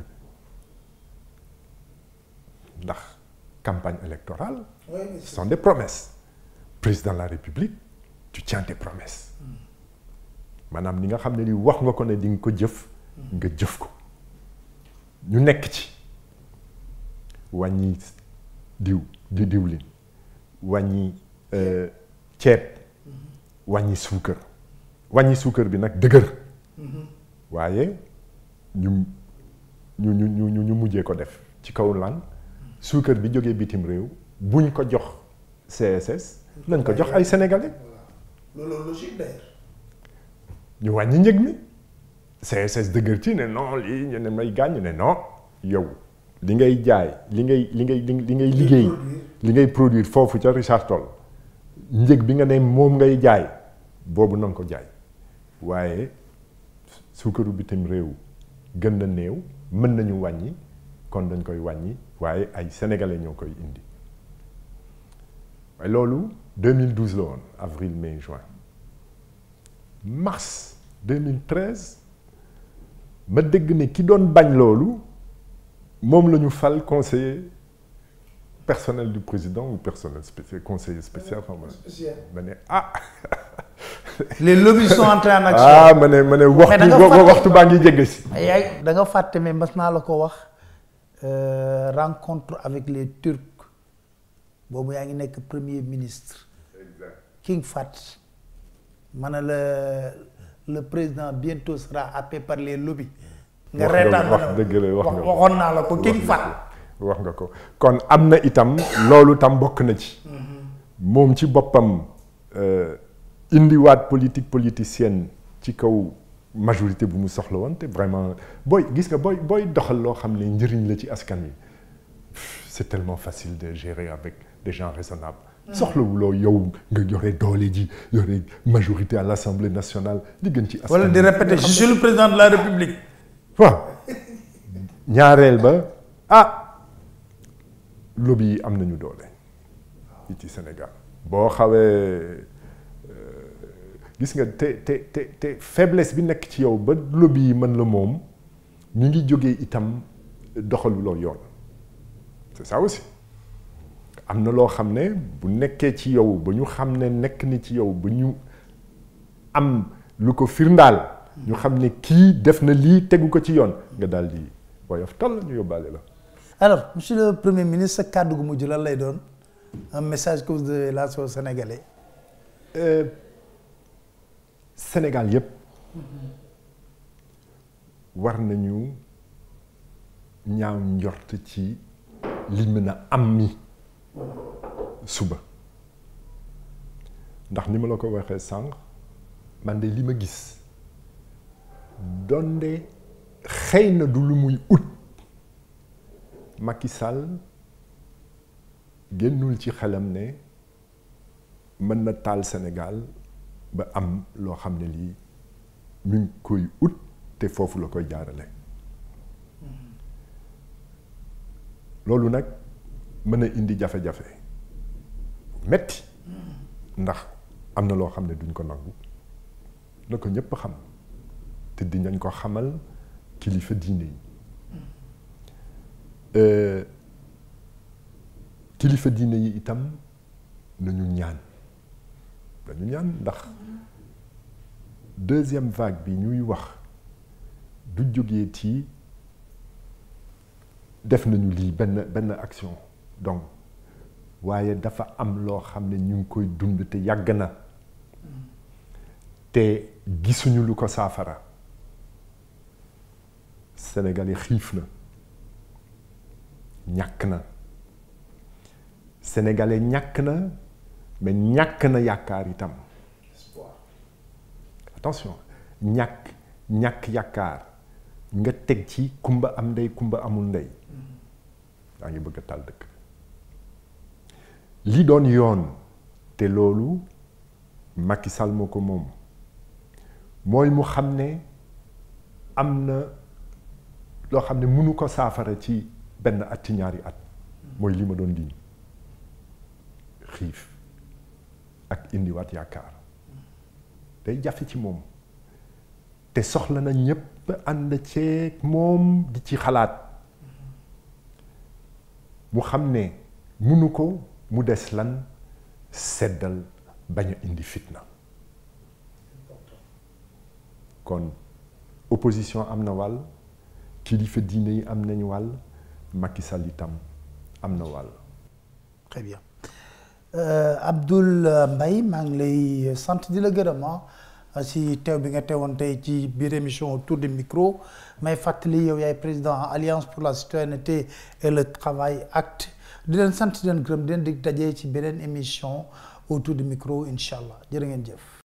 S9: ndax campagne électorale ce sont des promesses président de la République tu tiens tes promesses maanaam ni nga xam ne li wax nga ko ne di nga ko jëf nga jëf ko ñu nekk ci wàññi diwlin wàññi ceeb wàññi suukar bi nag dëgër waaye ñu mujjee ko def ci kaw lan suukar bi jógee bitim réew buñ ko jox CSS nañ ko jox ay sénégalais
S3: loolu logique d'ailleurs
S9: ñu wàññi njëg mi CSS dëgër ci ne non lii ñu ne may gaañ ne non yow li ngay jaay li ngay liggéey li ngay produire foofu ca Richard Toll njëg bi nga ne moom ngay jaay boobu na nga ko jaay waaye suukaru bitim réew gën na néew mën nañu wàññi kon dañ koy wàññi waaye ay sénégalais ñoo koy indi waaye loolu 2012 la woon avril mai juin mars 2013 ma dégg ne ki doon bañ loolu moom la ñu fal conseiller personnel du président ou personnel spécial conseiller spécial xam nga ma ne ah.
S3: les lobbies sont entrés en action.
S9: ma ne waxtu baa ngi jege si.
S3: yaay da nga fàtte mais mas naa la ko wax rencontre avec les Turcs boobu yaa ngi nekk premier ministre. King Fahd ma ne le président bientôt sera happé par les lobbies. nga reetaan
S9: wax dëgg la
S3: waxoon naa la ko King Fahd.
S9: wax nga ko kon am na itam loolu tam bokk na ci. moom ci boppam indiwaat politicienne ci kaw majorité bu mu soxla woon te vraiment gis nga booy doxal loo xam ne njëriñ la ci askan wi c'est tellement facile de gérer avec des gens raisonnables. soxlawuloo yow nga yore doole ji yore majorité à l'Assemblée nationale di gën ci askan wi.
S3: wala di répéter je suis le président de la République.
S9: waaw ñaareel ba lobby yi am nañu doole fii ci Sénégal boo xawee gis nga te faiblesse bi nekk ci yow ba lobby yi mën la moom ñu ngi jógee itam doxaluloo yoon c'est ça aussi am na loo xam ne bu nekkee ci yow ba ñu xam ne nekk ni ci yow ba ñu am lu ko firndaal ñu xam ne kii def na lii tegu ko ci yoon nga daal di woyof tal ñu yóbbaale la.
S3: alors monsieur le premier ministre sa kàddu gu mujj lan lay doon un message que vous devez lancer aux Sénégalais.
S9: Sénégal yépp war nañu ñaaw njort ci li mën a am mi suba ndax ni ma la ko waxee sànq man de li ma gis donde xëy na du lu muy ut Macky Sall génnul ci xelam ne mën na taal Sénégal ba am loo xam ne lii mi ngi koy ut te foofu la koy jaarale loolu nag mën a indi jafe-jafe metti ndax am na loo xam ne duñ ko nangu na ko ñépp xam te dinañ ko xamal kilifa diine yi kilifa diine yi itam nañu ñaan ndax deuxième vague bi ñuy wax du jógee ci def nañu lii benn action donc waaye dafa am loo xam ne ñu ngi koy dund te yàgg na te gisuñu lu ko saafara Sénégalais xiif na ñàkk na Sénégalais ñàkk na mais ñàkk na yaakaar itam attention ñàkk yaakaar nga teg ci kumba am ndey kumba amul ndey daa ngi bëgg a taal dëkk li doon yoon te loolu Macky Sall moo ko moom mooy mu xam ne am na loo xam ne mënu ko saafara ci benn at ci ñaari at mooy li ma doon liñ xiif ak indiwaat yaakaar day jafe ci moom te soxla na ñëpp ànd ceeg moom di ci xalaat mu xam ne munu ko mu des lan seddal bañ a indi fitna kon opposition am na wàll kilifa diine yi am nañu wàll Macky Sall itam am na wàll.
S3: Très bien Abdoul Mbaye maa ngi lay sant di la gërëm si teew bi nga teewoon tey ci biir émission autour du micro may fàttali yow yaay président Alliance pour la citoyenneté et le travail ACT di leen sant di leen gërëm di leen dig daje ci beneen émission autour du micro incha allah jërë ngeen jëf.